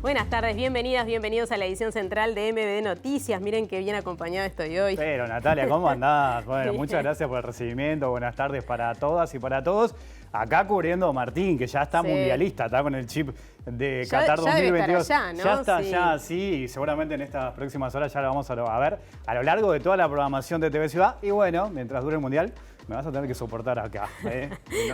Buenas tardes, bienvenidas, bienvenidos a la edición central de MBD Noticias. Miren qué bien acompañada estoy hoy. Pero Natalia, ¿cómo andás? Bueno, muchas gracias por el recibimiento. Buenas tardes para todas y para todos. Acá cubriendo a Martín, que ya está mundialista, está con el chip de Qatar 2022. Ya debe estar allá, ¿no? Ya está allá, sí, y seguramente en estas próximas horas ya lo vamos a ver a lo largo de toda la programación de TV Ciudad. Y bueno, mientras dure el Mundial, me vas a tener que soportar acá.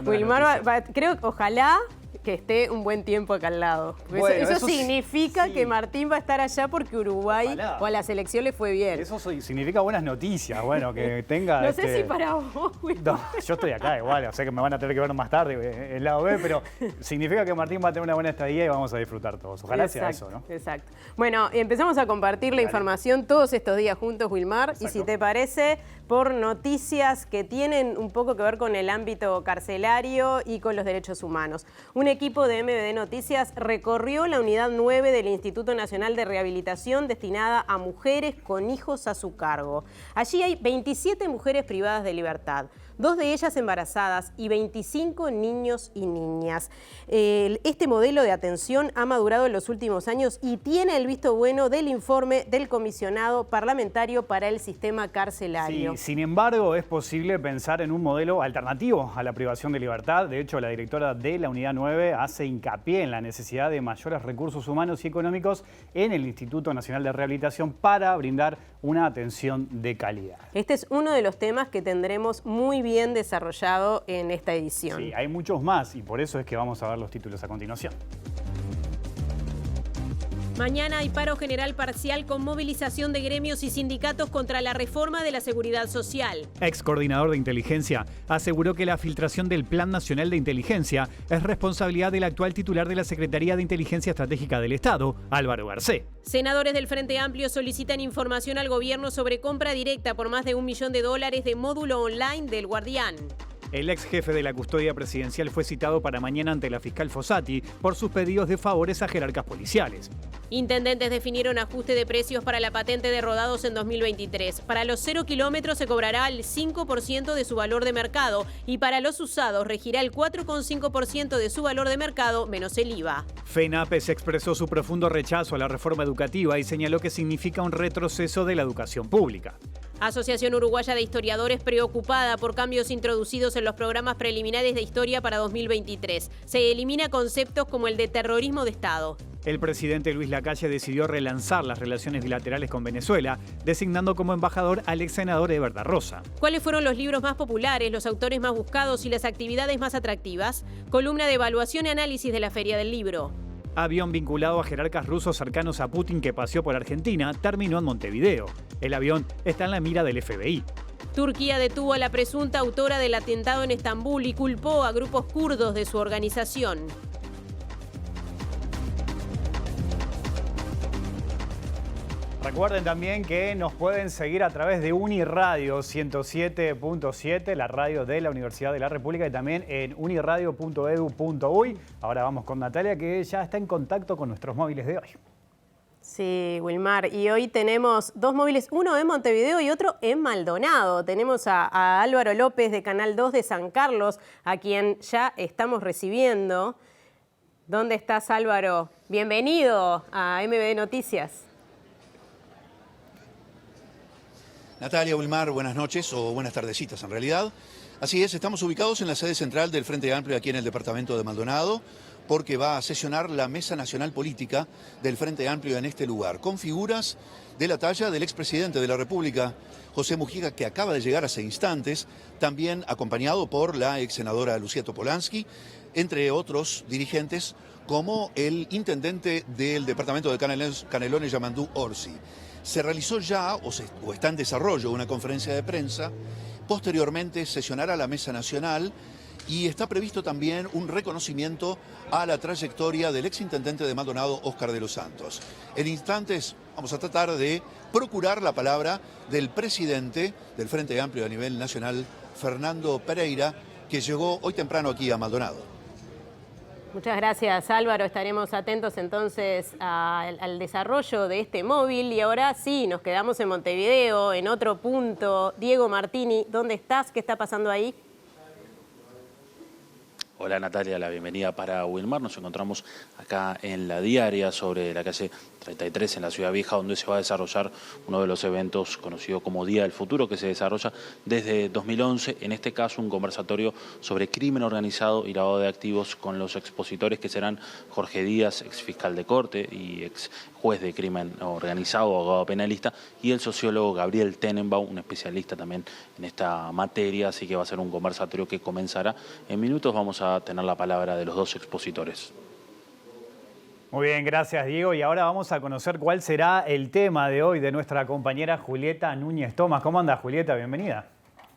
Wilmar, creo que ojalá que esté un buen tiempo acá al lado. Bueno, eso significa que Martín va a estar allá porque Uruguay o a la selección le fue bien. Eso significa buenas noticias, bueno, que tenga... No sé si para vos, no, yo estoy acá igual, o sea que me van a tener que ver más tarde el lado B, pero significa que Martín va a tener una buena estadía y vamos a disfrutar todos. Ojalá sea eso, ¿no? Exacto. Bueno, empezamos a compartir la información todos estos días juntos, Wilmar, y si te parece, por noticias que tienen un poco que ver con el ámbito carcelario y con los derechos humanos. Un equipo de MBD Noticias recorrió la unidad 9 del Instituto Nacional de Rehabilitación destinada a mujeres con hijos a su cargo. Allí hay 27 mujeres privadas de libertad, 2 de ellas embarazadas y 25 niños y niñas. Este modelo de atención ha madurado en los últimos años y tiene el visto bueno del informe del comisionado parlamentario para el sistema carcelario. Sí, sin embargo, es posible pensar en un modelo alternativo a la privación de libertad. De hecho, la directora de la Unidad 9 hace hincapié en la necesidad de mayores recursos humanos y económicos en el Instituto Nacional de Rehabilitación para brindar una atención de calidad. Este es uno de los temas que tendremos muy bien desarrollado en esta edición. Sí, hay muchos más y por eso es que vamos a ver los títulos a continuación. Mañana hay paro general parcial con movilización de gremios y sindicatos contra la reforma de la seguridad social. Ex coordinador de inteligencia aseguró que la filtración del Plan Nacional de Inteligencia es responsabilidad del actual titular de la Secretaría de Inteligencia Estratégica del Estado, Álvaro Garcés. Senadores del Frente Amplio solicitan información al gobierno sobre compra directa por más de $1 millón de módulo online del Guardián. El ex jefe de la custodia presidencial fue citado para mañana ante la fiscal Fossati por sus pedidos de favores a jerarcas policiales. Intendentes definieron ajuste de precios para la patente de rodados en 2023. Para los 0 kilómetros se cobrará el 5% de su valor de mercado y para los usados regirá el 4,5% de su valor de mercado menos el IVA. FENAPES expresó su profundo rechazo a la reforma educativa y señaló que significa un retroceso de la educación pública. Asociación Uruguaya de Historiadores preocupada por cambios introducidos en los programas preliminares de historia para 2023. Se elimina conceptos como el de terrorismo de Estado. El presidente Luis Lacalle decidió relanzar las relaciones bilaterales con Venezuela, designando como embajador al ex senador Eber da Rosa. ¿Cuáles fueron los libros más populares, los autores más buscados y las actividades más atractivas? Columna de evaluación y análisis de la Feria del Libro. Avión vinculado a jerarcas rusos cercanos a Putin que paseó por Argentina terminó en Montevideo. El avión está en la mira del FBI. Turquía detuvo a la presunta autora del atentado en Estambul y culpó a grupos kurdos de su organización. Recuerden también que nos pueden seguir a través de Uniradio 107.7, la radio de la Universidad de la República, y también en uniradio.edu.uy. Ahora vamos con Natalia, que ya está en contacto con nuestros móviles de hoy. Sí, Wilmar, y hoy tenemos 2 móviles, uno en Montevideo y otro en Maldonado. Tenemos a Álvaro López de Canal 2 de San Carlos, a quien ya estamos recibiendo. ¿Dónde estás, Álvaro? Bienvenido a MBD Noticias. Natalia, Wilmar, buenas noches o buenas tardecitas en realidad. Así es, estamos ubicados en la sede central del Frente Amplio aquí en el departamento de Maldonado, porque va a sesionar la Mesa Nacional Política del Frente Amplio en este lugar, con figuras de la talla del expresidente de la República, José Mujica, que acaba de llegar hace instantes, también acompañado por la ex senadora Lucía Topolansky, entre otros dirigentes como el intendente del departamento de Canelones, Yamandú Orsi. Se realizó ya, o está en desarrollo, una conferencia de prensa. Posteriormente sesionará la Mesa Nacional y está previsto también un reconocimiento a la trayectoria del exintendente de Maldonado, Óscar de los Santos. En instantes vamos a tratar de procurar la palabra del presidente del Frente Amplio a nivel nacional, Fernando Pereira, que llegó hoy temprano aquí a Maldonado. Muchas gracias, Álvaro. Estaremos atentos entonces al desarrollo de este móvil. Y ahora sí, nos quedamos en Montevideo, en otro punto. Diego Martini, ¿dónde estás? ¿Qué está pasando ahí? Hola Natalia, la bienvenida para Wilmar. Nos encontramos acá en La Diaria, sobre la calle 33 en la Ciudad Vieja, donde se va a desarrollar uno de los eventos conocido como Día del Futuro, que se desarrolla desde 2011. En este caso, un conversatorio sobre crimen organizado y lavado de activos con los expositores que serán Jorge Díaz, ex fiscal de corte y ex juez de crimen organizado, abogado penalista, y el sociólogo Gabriel Tenenbaum, un especialista también en esta materia. Así que va a ser un conversatorio que comenzará en minutos. Vamos a tener la palabra de los dos expositores. Muy bien, gracias Diego. Y ahora vamos a conocer cuál será el tema de hoy de nuestra compañera Julieta Núñez Tomás. ¿Cómo anda, Julieta? Bienvenida.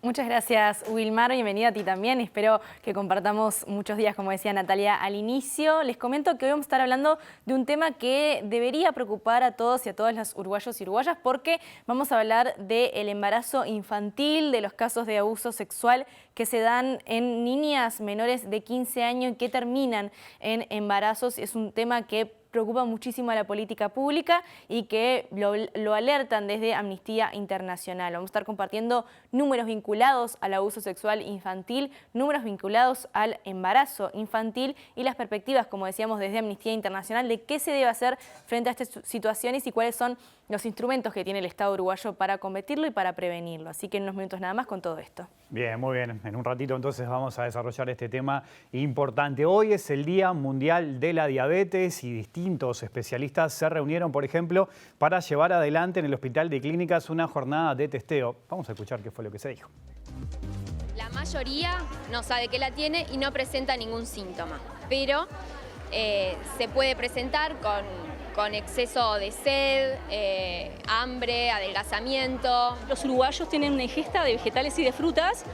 Muchas gracias, Wilmar. Bienvenida a ti también. Espero que compartamos muchos días, como decía Natalia al inicio. Les comento que hoy vamos a estar hablando de un tema que debería preocupar a todos y a todas las uruguayos y uruguayas, porque vamos a hablar del embarazo infantil, de los casos de abuso sexual que se dan en niñas menores de 15 años y que terminan en embarazos. Es un tema que preocupa muchísimo a la política pública y que lo alertan desde Amnistía Internacional. Vamos a estar compartiendo números vinculados al abuso sexual infantil, números vinculados al embarazo infantil y las perspectivas, como decíamos, desde Amnistía Internacional de qué se debe hacer frente a estas situaciones y cuáles son los instrumentos que tiene el Estado uruguayo para combatirlo y para prevenirlo. Así que en unos minutos nada más con todo esto. Bien, muy bien. En un ratito entonces vamos a desarrollar este tema importante. Hoy es el Día Mundial de la Diabetes y distintos especialistas se reunieron, por ejemplo, para llevar adelante en el Hospital de Clínicas una jornada de testeo. Vamos a escuchar qué fue lo que se dijo. La mayoría no sabe que la tiene y no presenta ningún síntoma, pero se puede presentar con exceso de sed, hambre, adelgazamiento. Los uruguayos tienen una ingesta de vegetales y de frutas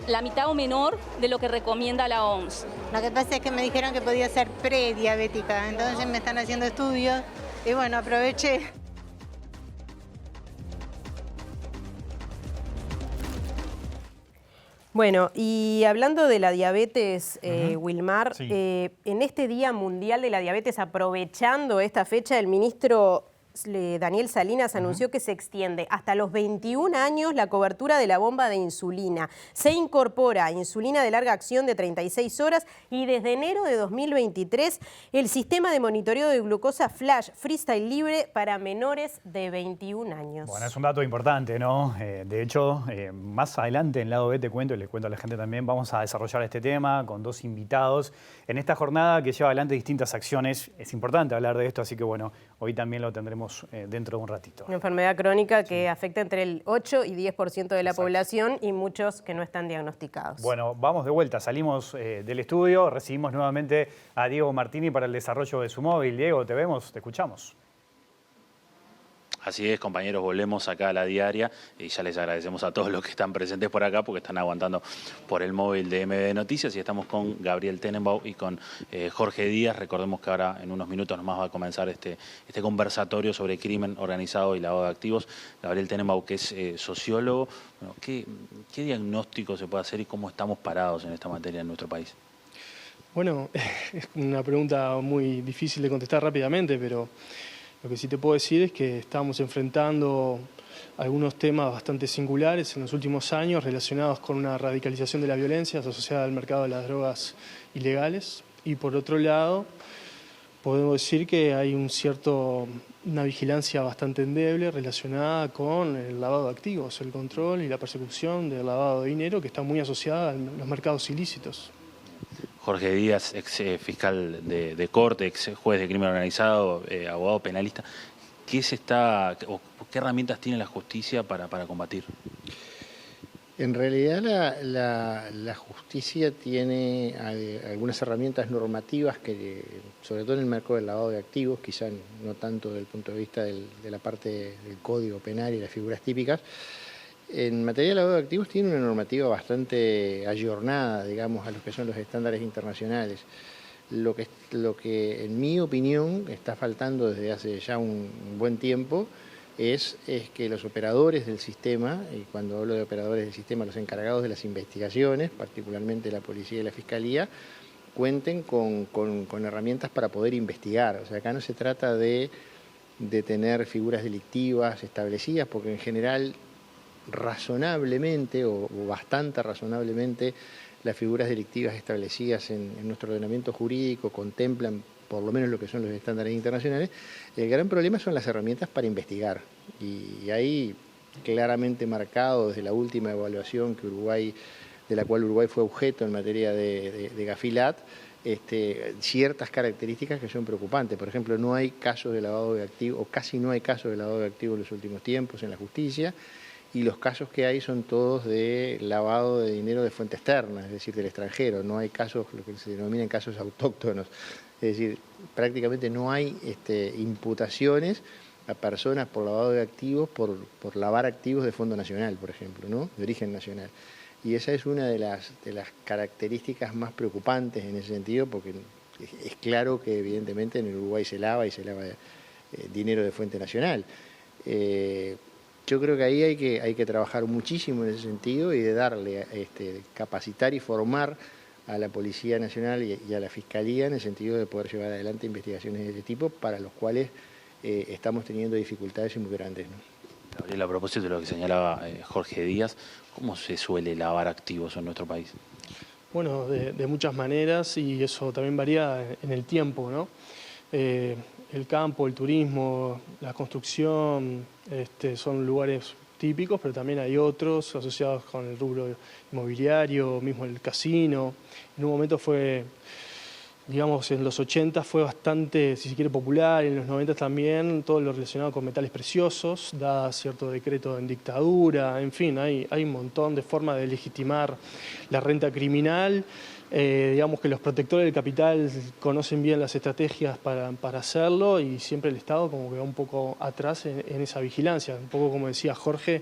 la mitad o menor de lo que recomienda la OMS. Lo que pasa es que me dijeron que podía ser prediabética, entonces me están haciendo estudios y bueno, aproveché. Bueno, y hablando de la diabetes, Wilmar, Sí. En este Día Mundial de la Diabetes, aprovechando esta fecha, el ministro Daniel Salinas anunció que se extiende hasta los 21 años la cobertura de la bomba de insulina. Se incorpora insulina de larga acción de 36 horas y desde enero de 2023 el sistema de monitoreo de glucosa Flash Freestyle libre para menores de 21 años. Bueno, es un dato importante, ¿no? De hecho, más adelante en Lado B te cuento y les cuento a la gente también, vamos a desarrollar este tema con dos invitados en esta jornada que lleva adelante distintas acciones. Es importante hablar de esto, así que bueno, hoy también lo tendremos dentro de un ratito. Una enfermedad crónica que afecta entre el 8 y 10% de la población y muchos que no están diagnosticados. Bueno, vamos de vuelta, salimos del estudio, recibimos nuevamente a Diego Martini para el desarrollo de su móvil. Diego, te vemos, te escuchamos. Así es, compañeros, volvemos acá a La Diaria y ya les agradecemos a todos los que están presentes por acá porque están aguantando por el móvil de MB Noticias, y estamos con Gabriel Tenenbaum y con Jorge Díaz. Recordemos que ahora en unos minutos nomás va a comenzar este conversatorio sobre crimen organizado y lavado de activos. Gabriel Tenenbaum, que es sociólogo, bueno, ¿qué diagnóstico se puede hacer y cómo estamos parados en esta materia en nuestro país? Bueno, es una pregunta muy difícil de contestar rápidamente, pero lo que sí te puedo decir es que estamos enfrentando algunos temas bastante singulares en los últimos años relacionados con una radicalización de la violencia asociada al mercado de las drogas ilegales. Y por otro lado, podemos decir que hay una vigilancia bastante endeble relacionada con el lavado de activos, el control y la persecución del lavado de dinero, que está muy asociada a los mercados ilícitos. Jorge Díaz, ex fiscal de corte, ex juez de crimen organizado, abogado penalista. ¿Qué herramientas tiene la justicia para combatir? En realidad la justicia tiene algunas herramientas normativas que, sobre todo en el marco del lavado de activos, quizá no tanto desde el punto de vista de la parte del código penal y las figuras típicas. En materia de lavado de activos tiene una normativa bastante ayornada, digamos, a lo que son los estándares internacionales. Lo que en mi opinión está faltando desde hace ya un buen tiempo es que los operadores del sistema, y cuando hablo de operadores del sistema, los encargados de las investigaciones, particularmente la policía y la fiscalía, cuenten con herramientas para poder investigar. O sea, acá no se trata de tener figuras delictivas establecidas, porque en general razonablemente o bastante razonablemente las figuras delictivas establecidas en nuestro ordenamiento jurídico contemplan por lo menos lo que son los estándares internacionales. El gran problema son las herramientas para investigar, y ahí claramente marcado desde la última evaluación de la cual Uruguay fue objeto en materia de Gafilat, ciertas características que son preocupantes. Por ejemplo, no hay casos de lavado de activos, o casi no hay casos de lavado de activos en los últimos tiempos en la justicia, y los casos que hay son todos de lavado de dinero de fuente externa, es decir, del extranjero. No hay casos, lo que se denominan casos autóctonos, es decir, prácticamente no hay imputaciones a personas por lavado de activos, por lavar activos de Fondo Nacional, por ejemplo, ¿no? De origen nacional. Y esa es una de las características más preocupantes en ese sentido, porque es claro que evidentemente en Uruguay se lava dinero de fuente nacional. Yo creo que ahí hay que trabajar muchísimo en ese sentido, y de darle, capacitar y formar a la Policía Nacional y a la Fiscalía en el sentido de poder llevar adelante investigaciones de este tipo, para los cuales estamos teniendo dificultades muy grandes, ¿no? Gabriel, a propósito de lo que señalaba Jorge Díaz, ¿cómo se suele lavar activos en nuestro país? Bueno, de muchas maneras, y eso también varía en el tiempo, ¿no? El campo, el turismo, la construcción, son lugares típicos, pero también hay otros asociados con el rubro inmobiliario, mismo el casino. En un momento fue, digamos, en los 80 fue bastante, si se quiere, popular, en los 90 también, todo lo relacionado con metales preciosos, dada cierto decreto en dictadura, en fin, hay un montón de formas de legitimar la renta criminal. Digamos que los protectores del capital conocen bien las estrategias para hacerlo, y siempre el Estado como que va un poco atrás en esa vigilancia. Un poco como decía Jorge,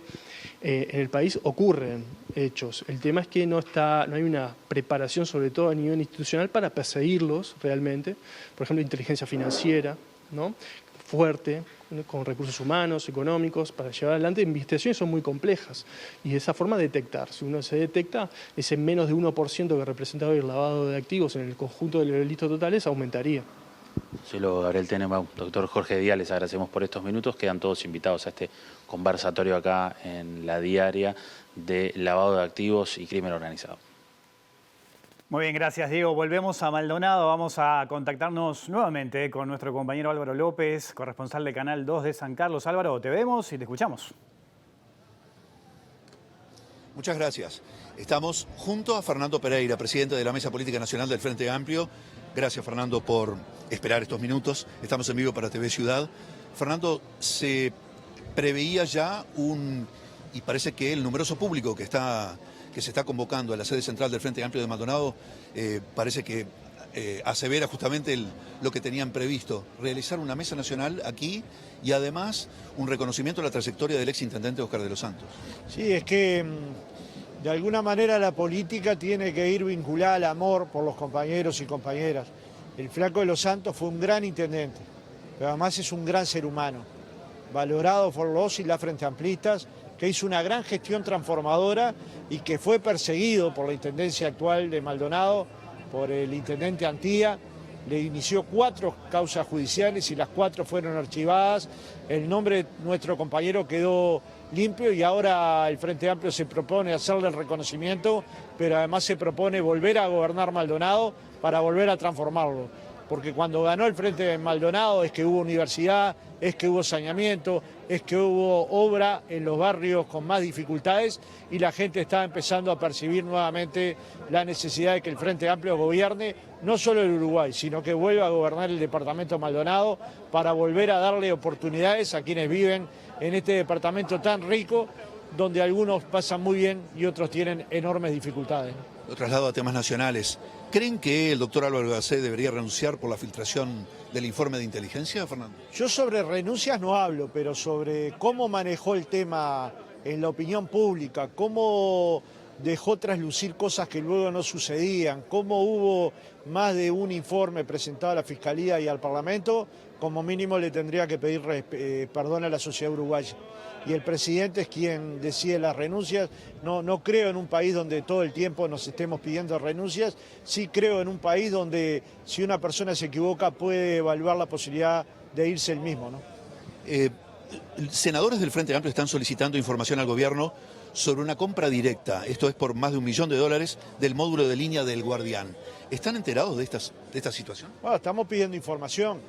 en el país ocurren hechos. El tema es que no hay una preparación, sobre todo a nivel institucional, para perseguirlos realmente. Por ejemplo, inteligencia financiera, ¿no? Fuerte, con recursos humanos, económicos, para llevar adelante investigaciones son muy complejas, y de esa forma detectar. Si uno se detecta, ese menos de 1% que representa hoy el lavado de activos en el conjunto de los delitos totales aumentaría. Solo Gabriel Tenenbaum, doctor Jorge Díaz, les agradecemos por estos minutos. Quedan todos invitados a este conversatorio acá en La Diaria de lavado de activos y crimen organizado. Muy bien, gracias Diego. Volvemos a Maldonado. Vamos a contactarnos nuevamente con nuestro compañero Álvaro López, corresponsal de Canal 2 de San Carlos. Álvaro, te vemos y te escuchamos. Muchas gracias. Estamos junto a Fernando Pereira, presidente de la Mesa Política Nacional del Frente Amplio. Gracias, Fernando, por esperar estos minutos. Estamos en vivo para TV Ciudad. Fernando, se preveía ya y parece que el numeroso público que se está convocando a la sede central del Frente Amplio de Maldonado, parece que asevera justamente lo que tenían previsto, realizar una mesa nacional aquí, y además un reconocimiento a la trayectoria del exintendente Oscar de los Santos. Sí, es que de alguna manera la política tiene que ir vinculada al amor por los compañeros y compañeras. El Flaco de los Santos fue un gran intendente, pero además es un gran ser humano, valorado por los y las frente amplistas, que hizo una gran gestión transformadora y que fue perseguido por la intendencia actual de Maldonado, por el intendente Antía. Le inició 4 causas judiciales y las 4 fueron archivadas. El nombre de nuestro compañero quedó limpio, y ahora el Frente Amplio se propone hacerle el reconocimiento, pero además se propone volver a gobernar Maldonado para volver a transformarlo. Porque cuando ganó el Frente de Maldonado es que hubo universidad, es que hubo saneamiento, es que hubo obra en los barrios con más dificultades, y la gente está empezando a percibir nuevamente la necesidad de que el Frente Amplio gobierne no solo el Uruguay, sino que vuelva a gobernar el departamento de Maldonado, para volver a darle oportunidades a quienes viven en este departamento tan rico, donde algunos pasan muy bien y otros tienen enormes dificultades. Lo traslado a temas nacionales. ¿Creen que el doctor Álvaro Gacé debería renunciar por la filtración del informe de inteligencia, Fernando? Yo sobre renuncias no hablo, pero sobre cómo manejó el tema en la opinión pública, cómo dejó traslucir cosas que luego no sucedían, cómo hubo más de un informe presentado a la Fiscalía y al Parlamento, como mínimo le tendría que pedir perdón a la sociedad uruguaya. Y el presidente es quien decide las renuncias. No creo en un país donde todo el tiempo nos estemos pidiendo renuncias. Sí creo en un país donde si una persona se equivoca puede evaluar la posibilidad de irse él mismo, ¿no? Senadores del Frente Amplio están solicitando información al gobierno sobre una compra directa, esto es por más de $1 millón, del módulo de línea del Guardián. ¿Están enterados de esta situación? Bueno, estamos pidiendo información.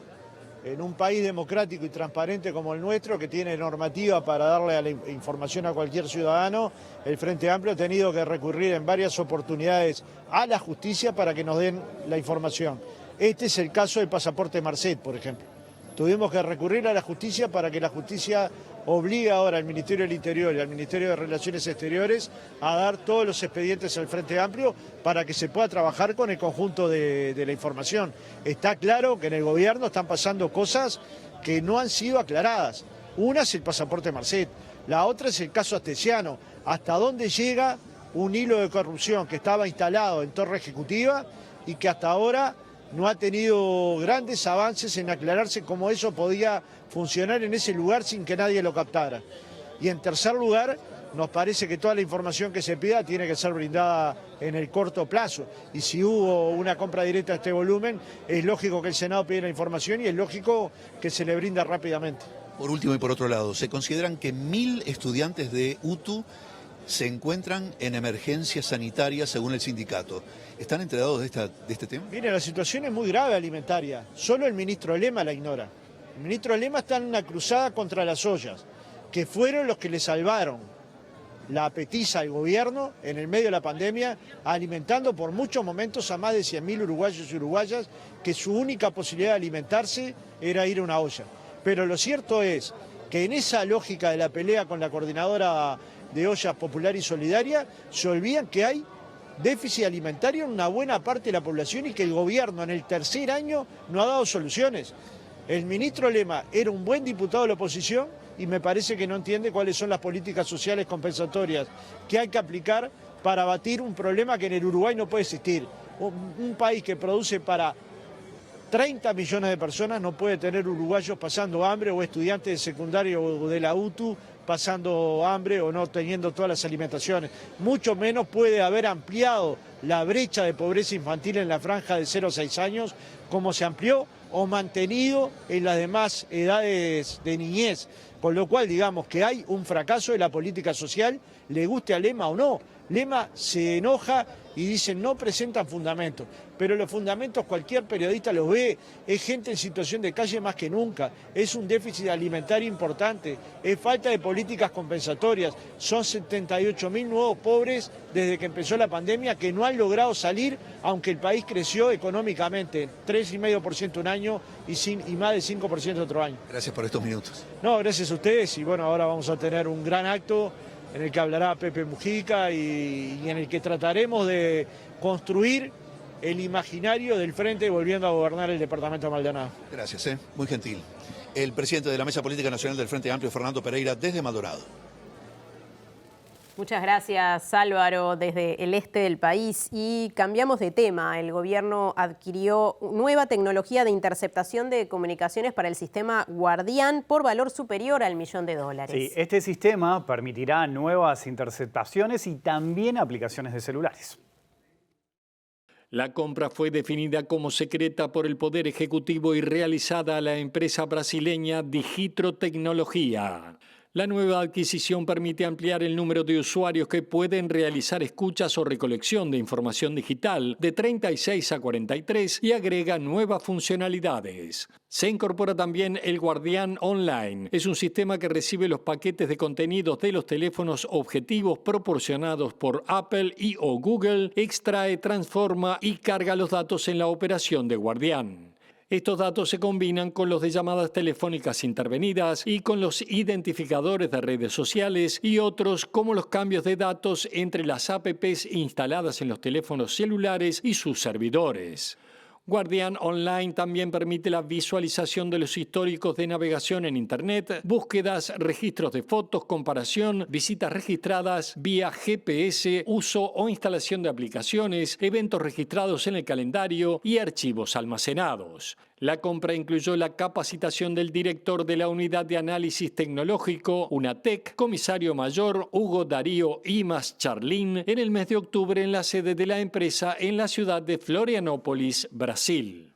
En un país democrático y transparente como el nuestro, que tiene normativa para darle a la información a cualquier ciudadano, el Frente Amplio ha tenido que recurrir en varias oportunidades a la justicia para que nos den la información. Este es el caso del pasaporte Marcet, por ejemplo. Tuvimos que recurrir a la justicia para que la justicia obligue ahora al Ministerio del Interior y al Ministerio de Relaciones Exteriores a dar todos los expedientes al Frente Amplio para que se pueda trabajar con el conjunto de la información. Está claro que en el gobierno están pasando cosas que no han sido aclaradas. Una es el pasaporte Marcet, la otra es el caso Astesiano. ¿Hasta dónde llega un hilo de corrupción que estaba instalado en Torre Ejecutiva y que hasta ahora no ha tenido grandes avances en aclararse cómo eso podía funcionar en ese lugar sin que nadie lo captara? Y en tercer lugar, nos parece que toda la información que se pida tiene que ser brindada en el corto plazo. Y si hubo una compra directa de este volumen, es lógico que el Senado pida la información y es lógico que se le brinda rápidamente. Por último y por otro lado, ¿se consideran que 1.000 estudiantes de UTU se encuentran en emergencia sanitaria según el sindicato? ¿Están enterados de este tema? Mire, la situación es muy grave alimentaria. Solo el ministro Lema la ignora. El ministro Lema está en una cruzada contra las ollas, que fueron los que le salvaron la petiza al gobierno en el medio de la pandemia, alimentando por muchos momentos a más de 100.000 uruguayos y uruguayas que su única posibilidad de alimentarse era ir a una olla. Pero lo cierto es que en esa lógica de la pelea con la coordinadora de ollas popular y solidaria, se olvidan que hay déficit alimentario en una buena parte de la población y que el gobierno en el tercer año no ha dado soluciones. El ministro Lema era un buen diputado de la oposición y me parece que no entiende cuáles son las políticas sociales compensatorias que hay que aplicar para abatir un problema que en el Uruguay no puede existir. Un país que produce para 30 millones de personas no puede tener uruguayos pasando hambre o estudiantes de secundario o de la UTU pasando hambre o no teniendo todas las alimentaciones. Mucho menos puede haber ampliado la brecha de pobreza infantil en la franja de 0 a 6 años como se amplió o mantenido en las demás edades de niñez. Con lo cual, digamos que hay un fracaso de la política social, le guste a Lema o no. Lema se enoja y dice no presentan fundamentos, pero los fundamentos cualquier periodista los ve, es gente en situación de calle más que nunca, es un déficit alimentario importante, es falta de políticas compensatorias, son 78.000 nuevos pobres desde que empezó la pandemia que no han logrado salir, aunque el país creció económicamente, 3,5% un año y más de 5% otro año. Gracias por estos minutos. No, gracias a ustedes y bueno, ahora vamos a tener un gran acto en el que hablará Pepe Mujica y en el que trataremos de construir el imaginario del Frente volviendo a gobernar el departamento de Maldonado. Gracias, muy gentil. El presidente de la Mesa Política Nacional del Frente Amplio, Fernando Pereira, desde Maldonado. Muchas gracias, Álvaro, desde el este del país. Y cambiamos de tema. El gobierno adquirió nueva tecnología de interceptación de comunicaciones para el sistema Guardián por valor superior al $1 millón. Sí, este sistema permitirá nuevas interceptaciones y también aplicaciones de celulares. La compra fue definida como secreta por el Poder Ejecutivo y realizada a la empresa brasileña Digitro Tecnología. La nueva adquisición permite ampliar el número de usuarios que pueden realizar escuchas o recolección de información digital de 36 a 43 y agrega nuevas funcionalidades. Se incorpora también el Guardián Online. Es un sistema que recibe los paquetes de contenidos de los teléfonos objetivos proporcionados por Apple y o Google, extrae, transforma y carga los datos en la operación de Guardián. Estos datos se combinan con los de llamadas telefónicas intervenidas y con los identificadores de redes sociales y otros como los cambios de datos entre las apps instaladas en los teléfonos celulares y sus servidores. Guardián Online también permite la visualización de los históricos de navegación en Internet, búsquedas, registros de fotos, comparación, visitas registradas vía GPS, uso o instalación de aplicaciones, eventos registrados en el calendario y archivos almacenados. La compra incluyó la capacitación del director de la Unidad de Análisis Tecnológico, UNATEC, comisario mayor Hugo Darío Imas Charlín, en el mes de octubre en la sede de la empresa en la ciudad de Florianópolis, Brasil.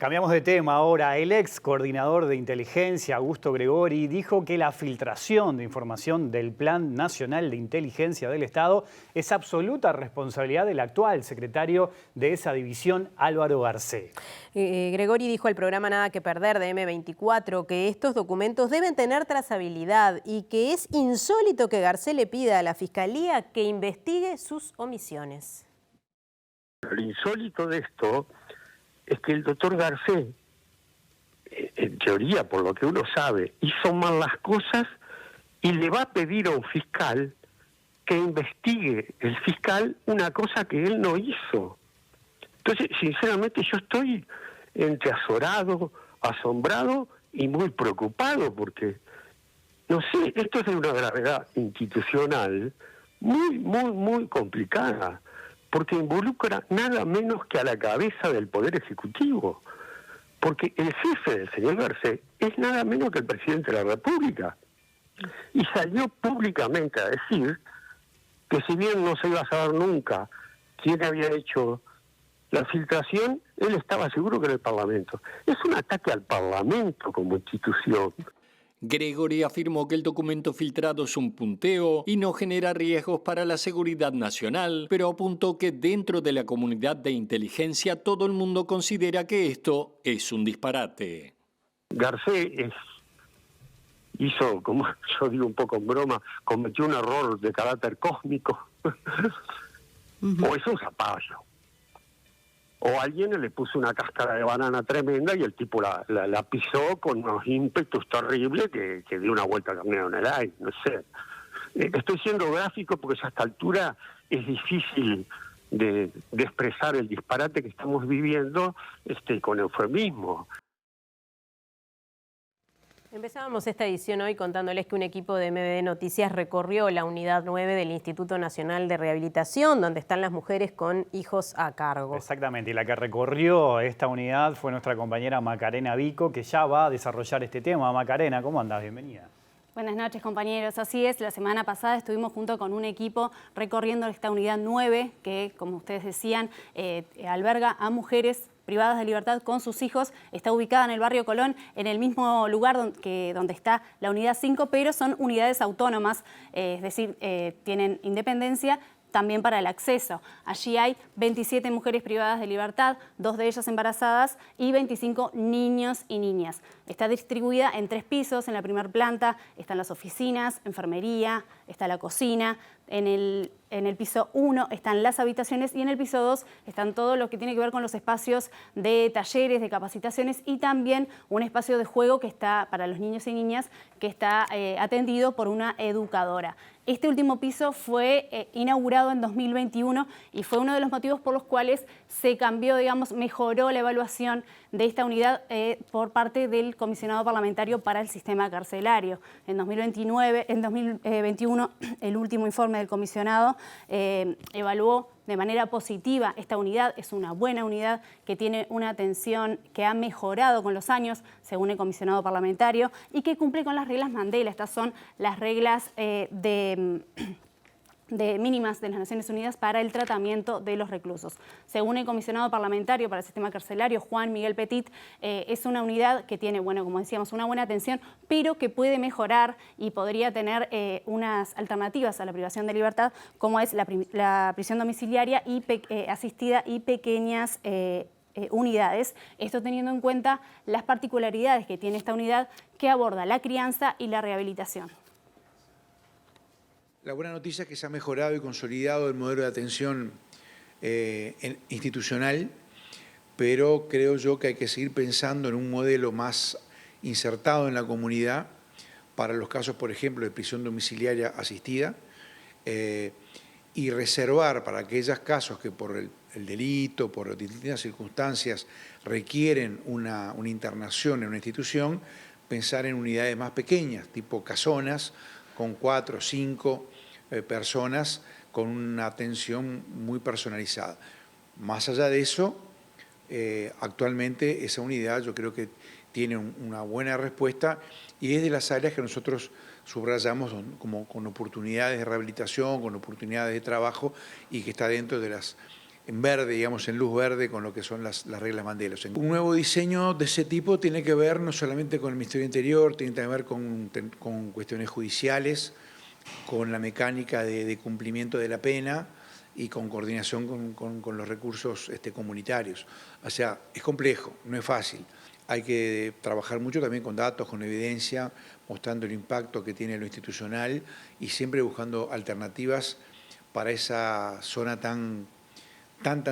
Cambiamos de tema ahora. El ex coordinador de inteligencia, Augusto Gregori, dijo que la filtración de información del Plan Nacional de Inteligencia del Estado es absoluta responsabilidad del actual secretario de esa división, Álvaro Garcé. Gregori dijo al programa Nada que Perder de M24 que estos documentos deben tener trazabilidad y que es insólito que Garcé le pida a la Fiscalía que investigue sus omisiones. Lo insólito de esto es que el doctor Garcé, en teoría, por lo que uno sabe, hizo mal las cosas y le va a pedir a un fiscal que investigue el fiscal una cosa que él no hizo. Entonces, sinceramente, yo estoy entre azorado, asombrado y muy preocupado porque, no sé, esto es de una gravedad institucional muy complicada, porque involucra nada menos que a la cabeza del Poder Ejecutivo, porque el jefe del señor Garcé es nada menos que el presidente de la República, y salió públicamente a decir que si bien no se iba a saber nunca quién había hecho la filtración, él estaba seguro que era el Parlamento. Es un ataque al Parlamento como institución. Gregori afirmó que el documento filtrado es un punteo y no genera riesgos para la seguridad nacional, pero apuntó que dentro de la comunidad de inteligencia todo el mundo considera que esto es un disparate. Garcé hizo, como yo digo un poco en broma, cometió un error de carácter cósmico. O es un zapallo. O alguien le puso una cáscara de banana tremenda y el tipo la pisó con unos ímpetus terribles que dio una vuelta caminando en el aire, no sé. Estoy siendo gráfico porque a esta altura es difícil de expresar el disparate que estamos viviendo con eufemismo. Empezábamos esta edición hoy contándoles que un equipo de MBD Noticias recorrió la unidad 9 del Instituto Nacional de Rehabilitación, donde están las mujeres con hijos a cargo. Exactamente, y la que recorrió esta unidad fue nuestra compañera Macarena Vico, que ya va a desarrollar este tema. Macarena, ¿cómo andás? Bienvenida. Buenas noches, compañeros. Así es, la semana pasada estuvimos junto con un equipo recorriendo esta unidad 9, que, como ustedes decían, alberga a mujeres privadas de libertad con sus hijos. Está ubicada en el barrio Colón, en el mismo lugar donde está la unidad 5, pero son unidades autónomas, es decir, tienen independencia también para el acceso. Allí hay 27 mujeres privadas de libertad, 2 de ellas embarazadas y 25 niños y niñas. Está distribuida en 3 pisos. En la primera planta están las oficinas, enfermería, está la cocina. En el piso 1 están las habitaciones y en el piso 2 están todo lo que tiene que ver con los espacios de talleres, de capacitaciones y también un espacio de juego que está para los niños y niñas que está atendido por una educadora. Este último piso fue inaugurado en 2021 y fue uno de los motivos por los cuales se cambió, mejoró la evaluación de esta unidad por parte del Comisionado Parlamentario para el Sistema Carcelario. En 2021, el último informe del comisionado evaluó de manera positiva esta unidad. Es una buena unidad que tiene una atención que ha mejorado con los años, según el comisionado parlamentario, y que cumple con las reglas Mandela. Estas son las reglas mínimas de las Naciones Unidas para el tratamiento de los reclusos. Según el comisionado parlamentario para el sistema carcelario, Juan Miguel Petit, es una unidad que tiene, como decíamos, una buena atención, pero que puede mejorar y podría tener unas alternativas a la privación de libertad, como es la prisión domiciliaria y asistida y pequeñas unidades. Esto teniendo en cuenta las particularidades que tiene esta unidad que aborda la crianza y la rehabilitación. La buena noticia es que se ha mejorado y consolidado el modelo de atención institucional, pero creo yo que hay que seguir pensando en un modelo más insertado en la comunidad para los casos, por ejemplo, de prisión domiciliaria asistida y reservar para aquellos casos que por el delito, por distintas circunstancias requieren una internación en una institución, pensar en unidades más pequeñas, tipo casonas, con 4 o 5 personas con una atención muy personalizada. Más allá de eso, actualmente esa unidad yo creo que tiene una buena respuesta y es de las áreas que nosotros subrayamos como con oportunidades de rehabilitación, con oportunidades de trabajo y que está dentro de las en verde, digamos, en luz verde con lo que son las reglas Mandela. O sea, un nuevo diseño de ese tipo tiene que ver no solamente con el Ministerio del Interior, tiene que ver con cuestiones judiciales, con la mecánica de cumplimiento de la pena y con coordinación con los recursos comunitarios. O sea, es complejo, no es fácil. Hay que trabajar mucho también con datos, con evidencia, mostrando el impacto que tiene lo institucional y siempre buscando alternativas para esa zona tan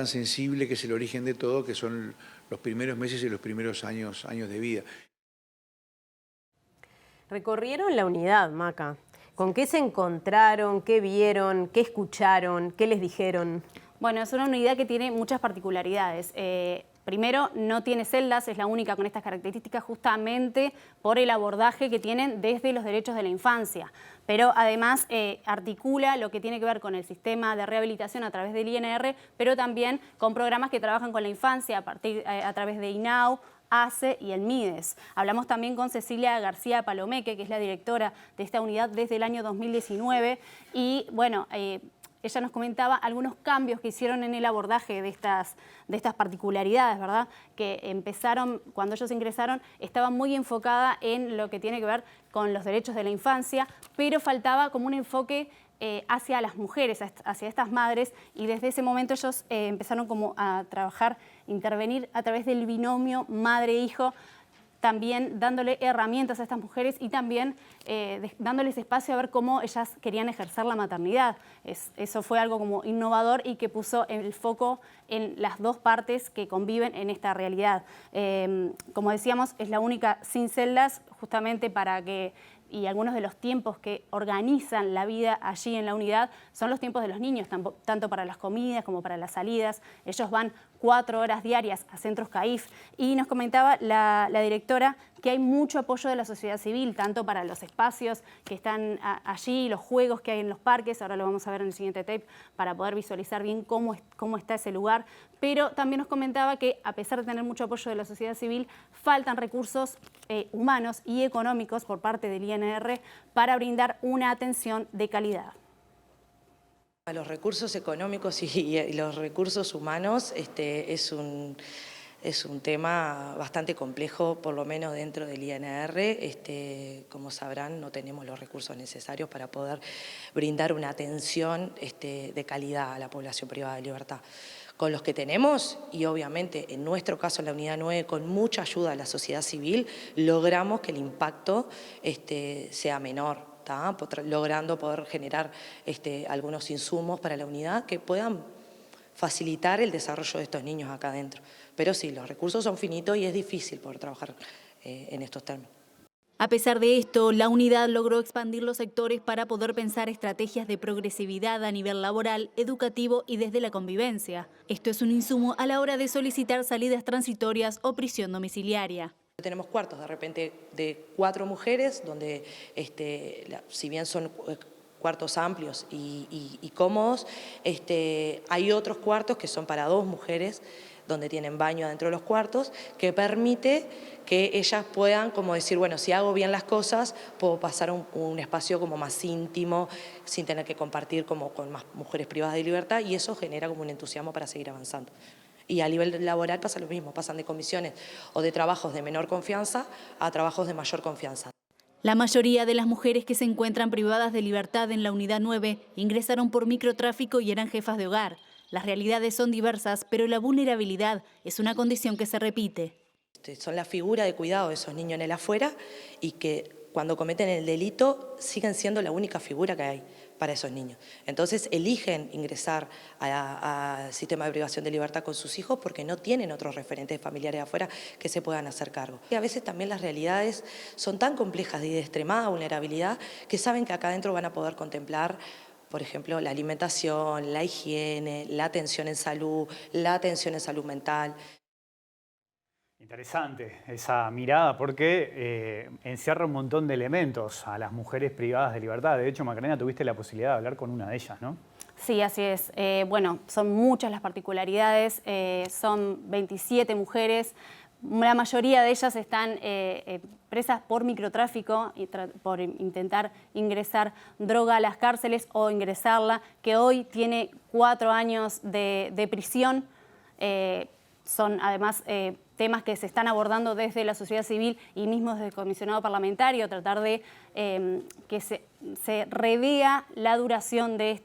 sensible que es el origen de todo, que son los primeros meses y los primeros años de vida. Recorrieron la unidad, Maca. ¿Con qué se encontraron? ¿Qué vieron? ¿Qué escucharon? ¿Qué les dijeron? Bueno, es una unidad que tiene muchas particularidades. Primero, no tiene celdas, es la única con estas características justamente por el abordaje que tienen desde los derechos de la infancia. Pero además articula lo que tiene que ver con el sistema de rehabilitación a través del INR, pero también con programas que trabajan con la infancia a través de INAU, ACE y el MIDES. Hablamos también con Cecilia García Palomeque, que es la directora de esta unidad desde el año 2019 y bueno, ella nos comentaba algunos cambios que hicieron en el abordaje de estas particularidades, ¿verdad? Que empezaron, cuando ellos ingresaron, estaba muy enfocada en lo que tiene que ver con los derechos de la infancia, pero faltaba como un enfoque hacia las mujeres, hacia estas madres, y desde ese momento ellos empezaron como a trabajar, intervenir a través del binomio madre-hijo, también dándole herramientas a estas mujeres y también dándoles espacio a ver cómo ellas querían ejercer la maternidad. Eso fue algo como innovador y que puso el foco en las dos partes que conviven en esta realidad. Como decíamos, es la única sin celdas, justamente para que, y algunos de los tiempos que organizan la vida allí en la unidad son los tiempos de los niños, tanto para las comidas como para las salidas. Ellos van 4 horas diarias a centros CAIF y nos comentaba la directora que hay mucho apoyo de la sociedad civil, tanto para los espacios que están allí, los juegos que hay en los parques, ahora lo vamos a ver en el siguiente tape para poder visualizar bien cómo está ese lugar, pero también nos comentaba que a pesar de tener mucho apoyo de la sociedad civil, faltan recursos humanos y económicos por parte del INR para brindar una atención de calidad. Los recursos económicos y los recursos humanos es un tema bastante complejo, por lo menos dentro del INR. Como sabrán, no tenemos los recursos necesarios para poder brindar una atención de calidad a la población privada de libertad. Con los que tenemos, y obviamente en nuestro caso en la Unidad 9, con mucha ayuda de la sociedad civil, logramos que el impacto sea menor. Logrando poder generar algunos insumos para la unidad que puedan facilitar el desarrollo de estos niños acá adentro. Pero sí, los recursos son finitos y es difícil poder trabajar en estos términos. A pesar de esto, la unidad logró expandir los sectores para poder pensar estrategias de progresividad a nivel laboral, educativo y desde la convivencia. Esto es un insumo a la hora de solicitar salidas transitorias o prisión domiciliaria. Tenemos cuartos de repente de 4 mujeres, donde si bien son cuartos amplios y cómodos, hay otros cuartos que son para 2 mujeres, donde tienen baño adentro de los cuartos, que permite que ellas puedan como decir, bueno, si hago bien las cosas, puedo pasar un espacio como más íntimo, sin tener que compartir como con más mujeres privadas de libertad, y eso genera como un entusiasmo para seguir avanzando. Y a nivel laboral pasa lo mismo, pasan de comisiones o de trabajos de menor confianza a trabajos de mayor confianza. La mayoría de las mujeres que se encuentran privadas de libertad en la Unidad 9 ingresaron por microtráfico y eran jefas de hogar. Las realidades son diversas, pero la vulnerabilidad es una condición que se repite. Son la figura de cuidado de esos niños en el afuera y que cuando cometen el delito siguen siendo la única figura que hay para esos niños. Entonces eligen ingresar al sistema de privación de libertad con sus hijos porque no tienen otros referentes familiares de afuera que se puedan hacer cargo. Y a veces también las realidades son tan complejas y de extremada vulnerabilidad que saben que acá adentro van a poder contemplar, por ejemplo, la alimentación, la higiene, la atención en salud mental. Interesante esa mirada porque encierra un montón de elementos a las mujeres privadas de libertad. De hecho, Macarena, tuviste la posibilidad de hablar con una de ellas, ¿no? Sí, así es. Bueno, son muchas las particularidades, son 27 mujeres, La mayoría de ellas están presas por microtráfico y por intentar ingresar droga a las cárceles o ingresarla, que hoy tiene 4 años de prisión. Son además temas que se están abordando desde la sociedad civil y mismo desde el comisionado parlamentario, tratar de que se revea la duración de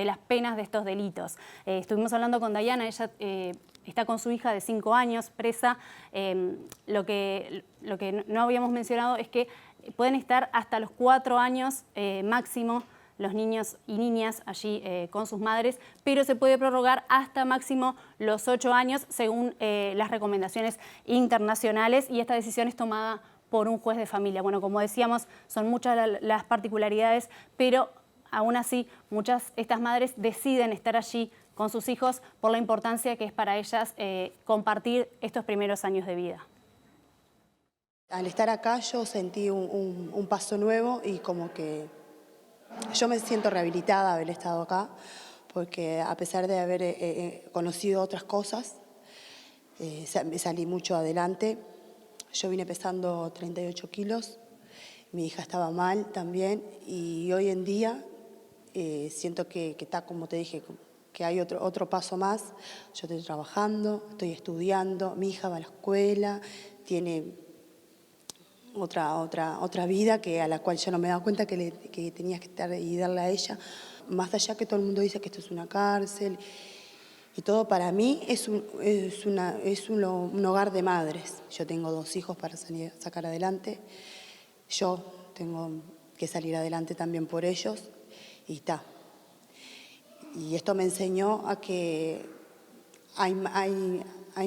las penas de estos delitos. Estuvimos hablando con Dayana, ella está con su hija de 5 años presa. Lo que no habíamos mencionado es que pueden estar hasta los 4 años máximo los niños y niñas allí con sus madres, pero se puede prorrogar hasta máximo los 8 años según las recomendaciones internacionales, y esta decisión es tomada por un juez de familia. Bueno, como decíamos, son muchas las particularidades, pero aún así estas madres deciden estar allí con sus hijos por la importancia que es para ellas compartir estos primeros años de vida. Al estar acá yo sentí un paso nuevo y como que yo me siento rehabilitada haber estado acá, porque a pesar de haber conocido otras cosas, salí mucho adelante. Yo vine pesando 38 kilos, mi hija estaba mal también, y hoy en día siento que está, como te dije, que hay otro paso más. Yo estoy trabajando, estoy estudiando, mi hija va a la escuela, tiene otra vida a la cual yo no me he dado cuenta que tenía que estar y darle a ella. Más allá que todo el mundo dice que esto es una cárcel y todo, para mí es un hogar de madres. Yo tengo 2 hijos para sacar adelante, yo tengo que salir adelante también por ellos y está. Y esto me enseñó a que hay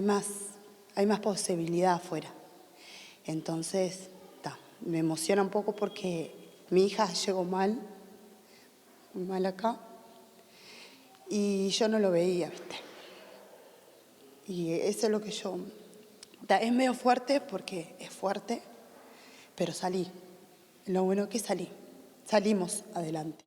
más posibilidad afuera. Entonces, me emociona un poco porque mi hija llegó mal acá, y yo no lo veía, ¿viste? Y eso es lo que yo... Es medio fuerte porque es fuerte, pero salí. Lo bueno que salimos adelante.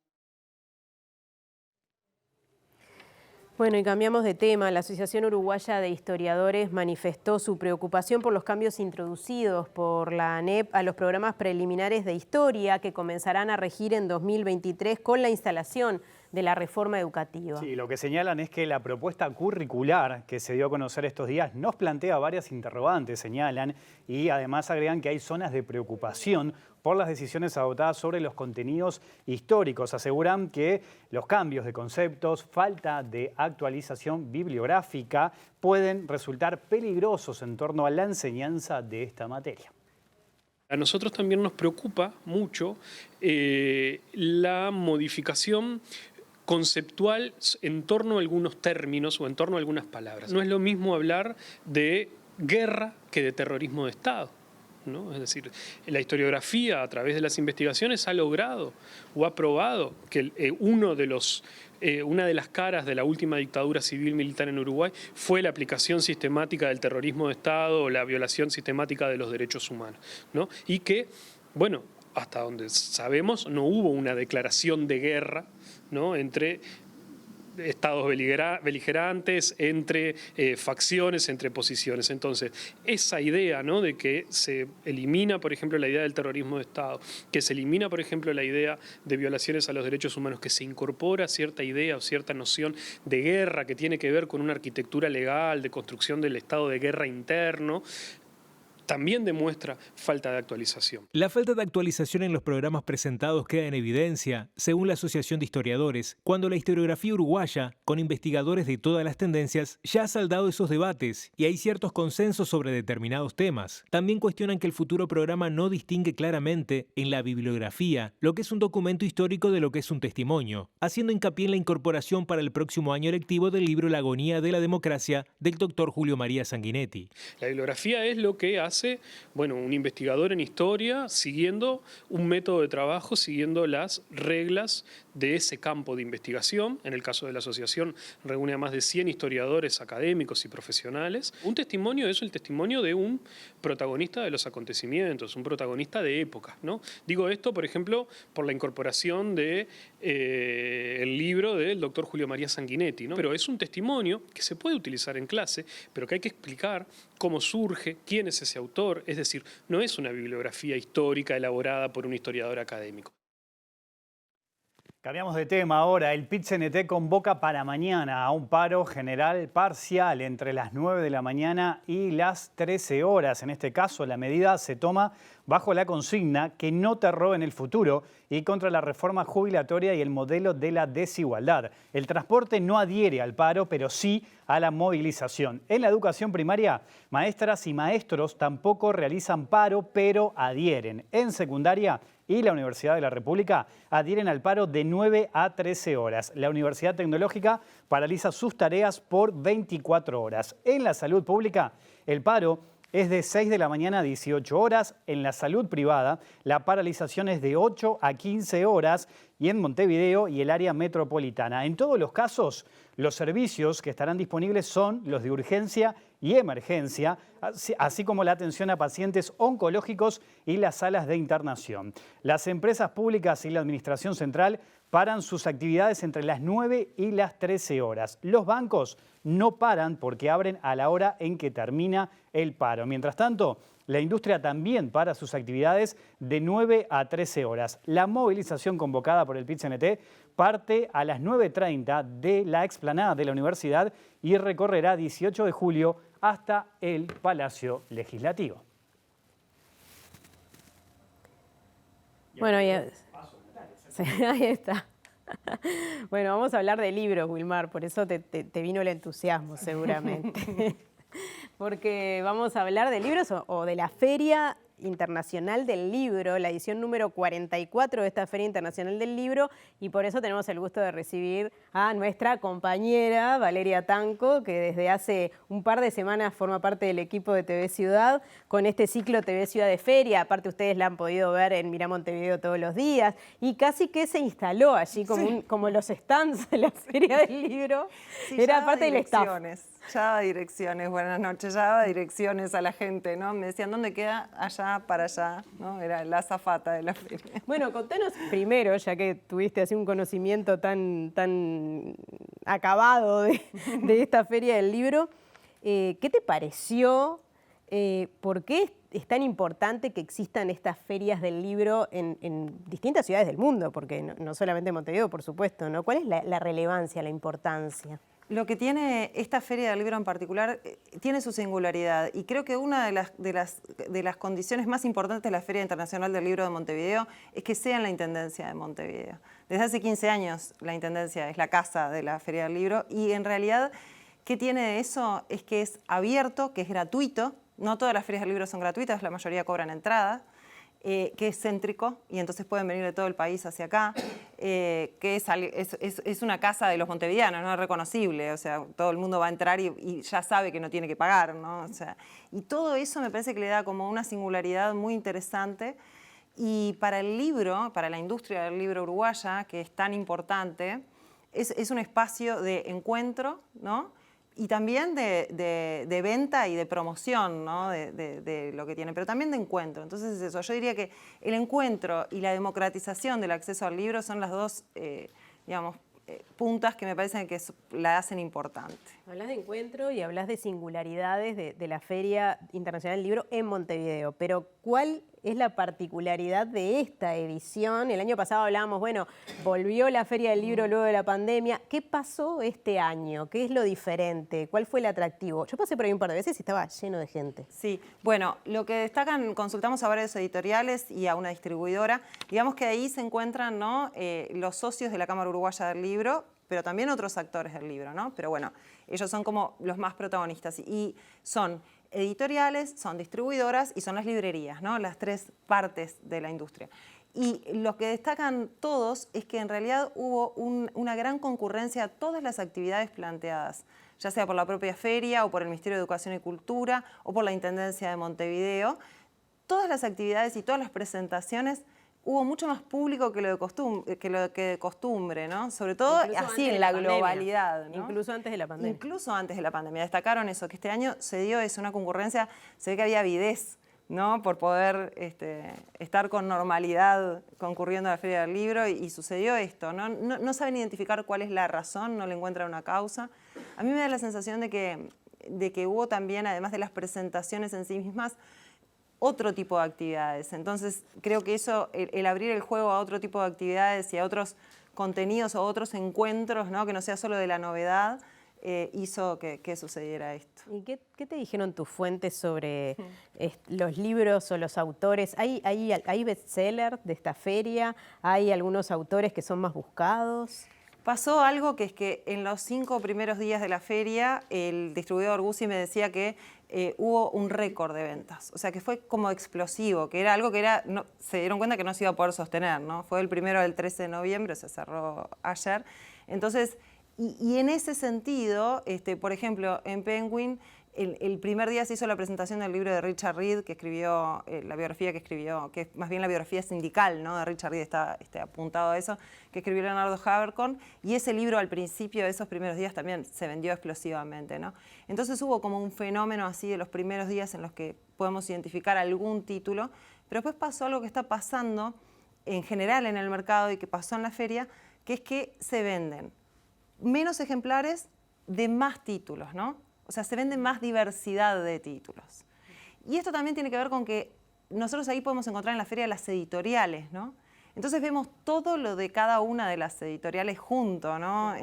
Bueno, y cambiamos de tema. La Asociación Uruguaya de Historiadores manifestó su preocupación por los cambios introducidos por la ANEP a los programas preliminares de historia que comenzarán a regir en 2023 con la instalación de la reforma educativa. Sí, lo que señalan es que la propuesta curricular que se dio a conocer estos días nos plantea varias interrogantes, señalan, y además agregan que hay zonas de preocupación por las decisiones adoptadas sobre los contenidos históricos. Aseguran que los cambios de conceptos, falta de actualización bibliográfica pueden resultar peligrosos en torno a la enseñanza de esta materia. A nosotros también nos preocupa mucho la modificación conceptual en torno a algunos términos o en torno a algunas palabras. No es lo mismo hablar de guerra que de terrorismo de Estado, ¿no? Es decir, la historiografía a través de las investigaciones ha logrado o ha probado que una de las caras de la última dictadura civil militar en Uruguay fue la aplicación sistemática del terrorismo de Estado o la violación sistemática de los derechos humanos, ¿no? Y que, bueno, hasta donde sabemos, no hubo una declaración de guerra, ¿no?, entre estados beligerantes, entre facciones, entre posiciones. Entonces, esa idea, ¿no?, de que se elimina, por ejemplo, la idea del terrorismo de Estado, que se elimina, por ejemplo, la idea de violaciones a los derechos humanos, que se incorpora cierta idea o cierta noción de guerra que tiene que ver con una arquitectura legal, de construcción del estado de guerra interno, también demuestra falta de actualización. La falta de actualización en los programas presentados queda en evidencia, según la Asociación de Historiadores, cuando la historiografía uruguaya, con investigadores de todas las tendencias, ya ha saldado esos debates y hay ciertos consensos sobre determinados temas. También cuestionan que el futuro programa no distingue claramente en la bibliografía lo que es un documento histórico de lo que es un testimonio, haciendo hincapié en la incorporación para el próximo año lectivo del libro La agonía de la democracia del doctor Julio María Sanguinetti. La bibliografía es lo que hace, bueno, un investigador en historia siguiendo un método de trabajo, siguiendo las reglas de ese campo de investigación. En el caso de la asociación reúne a más de 100 historiadores académicos y profesionales. Un testimonio es el testimonio de un protagonista de los acontecimientos, un protagonista de época, ¿no? Digo esto, por ejemplo, por la incorporación de el libro del doctor Julio María Sanguinetti, ¿no? Pero es un testimonio que se puede utilizar en clase, pero que hay que explicar cómo surge, quién es ese autor, es decir, no es una bibliografía histórica elaborada por un historiador académico. Cambiamos de tema ahora. El PIT-CNT convoca para mañana a un paro general parcial entre las 9 de la mañana y las 13 horas. En este caso, la medida se toma bajo la consigna que no te roben el futuro y contra la reforma jubilatoria y el modelo de la desigualdad. El transporte no adhiere al paro, pero sí a la movilización. En la educación primaria, maestras y maestros tampoco realizan paro, pero adhieren. En secundaria y la Universidad de la República adhieren al paro de 9 a 13 horas. La Universidad Tecnológica paraliza sus tareas por 24 horas. En la salud pública, el paro es de 6 de la mañana a 18 horas. En la salud privada, la paralización es de 8 a 15 horas y en Montevideo y el área metropolitana. En todos los casos, los servicios que estarán disponibles son los de urgencia y emergencia, así como la atención a pacientes oncológicos y las salas de internación. Las empresas públicas y la administración central paran sus actividades entre las 9 y las 13 horas. Los bancos no paran porque abren a la hora en que termina el paro. Mientras tanto, la industria también para sus actividades de 9 a 13 horas. La movilización convocada por el PIT-CNT parte a las 9:30 de la explanada de la universidad y recorrerá 18 de julio hasta el Palacio Legislativo. Bueno, sí, ahí está. Bueno, vamos a hablar de libros, Wilmar, por eso te vino el entusiasmo seguramente. Porque vamos a hablar de libros o de la Feria Internacional del Libro, la edición número 44 de esta Feria Internacional del Libro, y por eso tenemos el gusto de recibir a nuestra compañera Valeria Tanco, que desde hace un par de semanas forma parte del equipo de TV Ciudad con este ciclo TV Ciudad de Feria. Aparte ustedes la han podido ver en Mirá Montevideo todos los días y casi que se instaló allí como, como los stands de la Feria del Libro. Sí, era parte del staff. Ya daba direcciones, buenas noches, ya daba direcciones a la gente, ¿no? Me decían, ¿dónde queda? Allá, para allá, ¿no? Era la azafata de la feria. Bueno, contanos primero, ya que tuviste así un conocimiento tan acabado de esta Feria del Libro, ¿qué te pareció? ¿Por qué es tan importante que existan estas ferias del libro en distintas ciudades del mundo? Porque no solamente en Montevideo, por supuesto, ¿no? ¿Cuál es la relevancia, la importancia? Lo que tiene esta Feria del Libro en particular tiene su singularidad y creo que una de las condiciones más importantes de la Feria Internacional del Libro de Montevideo es que sea en la Intendencia de Montevideo. Desde hace 15 años la Intendencia es la casa de la Feria del Libro y en realidad, ¿qué tiene de eso? Es que es abierto, que es gratuito, no todas las ferias del libro son gratuitas, la mayoría cobran entrada, que es céntrico y entonces pueden venir de todo el país hacia acá, que es una casa de los montevideanos, no es reconocible, o sea, todo el mundo va a entrar y ya sabe que no tiene que pagar, ¿no? O sea, y todo eso me parece que le da como una singularidad muy interesante y para el libro, para la industria del libro uruguaya, que es tan importante, es un espacio de encuentro, ¿no? Y también de venta y de promoción, ¿no? de lo que tiene, pero también de encuentro. Entonces es eso. Yo diría que el encuentro y la democratización del acceso al libro son las dos, puntas que me parecen que la hacen importante. Hablas de encuentro y hablas de singularidades de la Feria Internacional del Libro en Montevideo, pero ¿cuál es la particularidad de esta edición? El año pasado hablábamos, bueno, volvió la Feria del Libro luego de la pandemia. ¿Qué pasó este año? ¿Qué es lo diferente? ¿Cuál fue el atractivo? Yo pasé por ahí un par de veces y estaba lleno de gente. Sí, bueno, lo que destacan, consultamos a varios editoriales y a una distribuidora, digamos que ahí se encuentran, ¿no? Los socios de la Cámara Uruguaya del Libro, pero también otros actores del libro, ¿no? Pero bueno, ellos son como los más protagonistas y son editoriales, son distribuidoras y son las librerías, ¿no? Las tres partes de la industria. Y lo que destacan todos es que en realidad hubo una gran concurrencia a todas las actividades planteadas, ya sea por la propia feria o por el Ministerio de Educación y Cultura o por la Intendencia de Montevideo. Todas las actividades y todas las presentaciones hubo mucho más público que lo de costumbre, ¿no? Sobre todo Incluso así antes en de la pandemia. globalidad, ¿no? Incluso antes de la pandemia. Incluso antes de la pandemia. Destacaron eso, que este año se dio eso, una concurrencia, se ve que había avidez, ¿no? Por poder estar con normalidad concurriendo a la Feria del Libro y sucedió esto, ¿no? No saben identificar cuál es la razón, no le encuentran una causa. A mí me da la sensación de que hubo también, además de las presentaciones en sí mismas, otro tipo de actividades. Entonces, creo que eso, el abrir el juego a otro tipo de actividades y a otros contenidos o otros encuentros, ¿no? Que no sea solo de la novedad, hizo que sucediera esto. ¿Y qué te dijeron tus fuentes sobre los libros o los autores? ¿Hay bestsellers de esta feria? ¿Hay algunos autores que son más buscados? Pasó algo que es que en los 5 primeros días de la feria, el distribuidor Guzzi me decía que hubo un récord de ventas. O sea, que fue como explosivo, que era algo que se dieron cuenta que no se iba a poder sostener, ¿no? Fue el 1 al 13 de noviembre, se cerró ayer. Entonces, y en ese sentido, por ejemplo, en Penguin, el primer día se hizo la presentación del libro de Richard Reed, que escribió, la biografía que escribió, que es más bien la biografía sindical, ¿no? De Richard Reed, está apuntado a eso, que escribió Leonardo Havercorn, y ese libro al principio de esos primeros días también se vendió explosivamente, ¿no? Entonces hubo como un fenómeno así de los primeros días en los que podemos identificar algún título, pero después pasó algo que está pasando en general en el mercado y que pasó en la feria, que es que se venden menos ejemplares de más títulos, ¿no? O sea, se vende más diversidad de títulos. Y esto también tiene que ver con que nosotros ahí podemos encontrar en la feria las editoriales, ¿no? Entonces vemos todo lo de cada una de las editoriales junto, ¿no?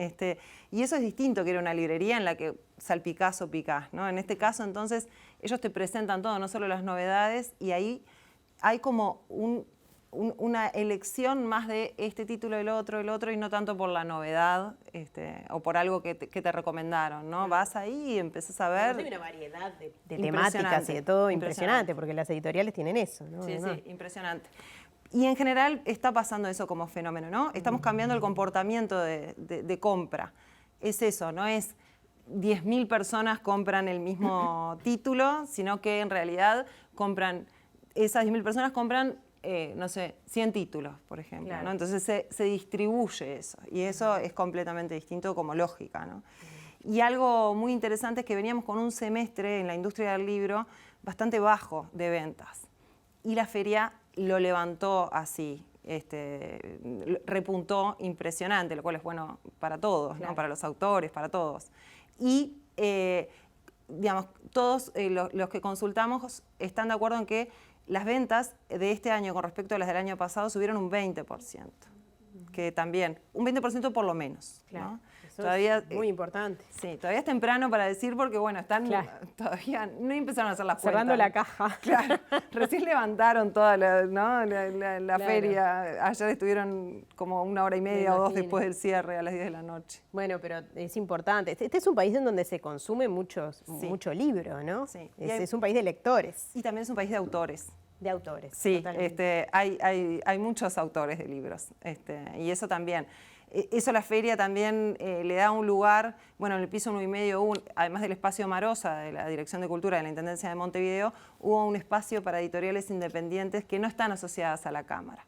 Y eso es distinto que ir a una librería en la que salpicás o picás, ¿no? En este caso, entonces, ellos te presentan todo, no solo las novedades, y ahí hay como una elección más de este título, el otro, y no tanto por la novedad o por algo que te recomendaron, ¿no? Vas ahí y empezás a ver. Hay una variedad de temáticas y de todo impresionante, porque las editoriales tienen eso, ¿no? Sí, sí, impresionante. Y en general está pasando eso como fenómeno, ¿no? Estamos cambiando el comportamiento de compra. Es eso, no es 10.000 personas compran el mismo título, sino que en realidad esas 10.000 personas compran no sé, 100 títulos, por ejemplo, claro, ¿no? Entonces se distribuye eso, y eso es completamente distinto como lógica, ¿no? Y algo muy interesante es que veníamos con un semestre en la industria del libro bastante bajo de ventas, y la feria lo levantó así, repuntó impresionante, lo cual es bueno para todos, claro, ¿no? Para los autores, para todos. Y, digamos, todos los que consultamos están de acuerdo en que las ventas de este año con respecto a las del año pasado subieron un 20%, que también, un 20% por lo menos, claro, ¿no? Eso todavía es muy importante. Sí, todavía es temprano para decir porque, bueno, están todavía, no empezaron a hacer las cuentas. Cerrando la caja. Claro, recién levantaron toda la feria. Ayer estuvieron como 1 hora y media o 2 después del cierre a las 10 de la noche. Bueno, pero es importante. Este es un país en donde se consume mucho libro, ¿no? Sí. Es un país de lectores. Y también es un país de autores. De autores. Sí, hay muchos autores de libros, y eso también. Eso la feria también le da un lugar, bueno, en el piso 1,5, además del espacio Marosa, de la Dirección de Cultura de la Intendencia de Montevideo, hubo un espacio para editoriales independientes que no están asociadas a la Cámara.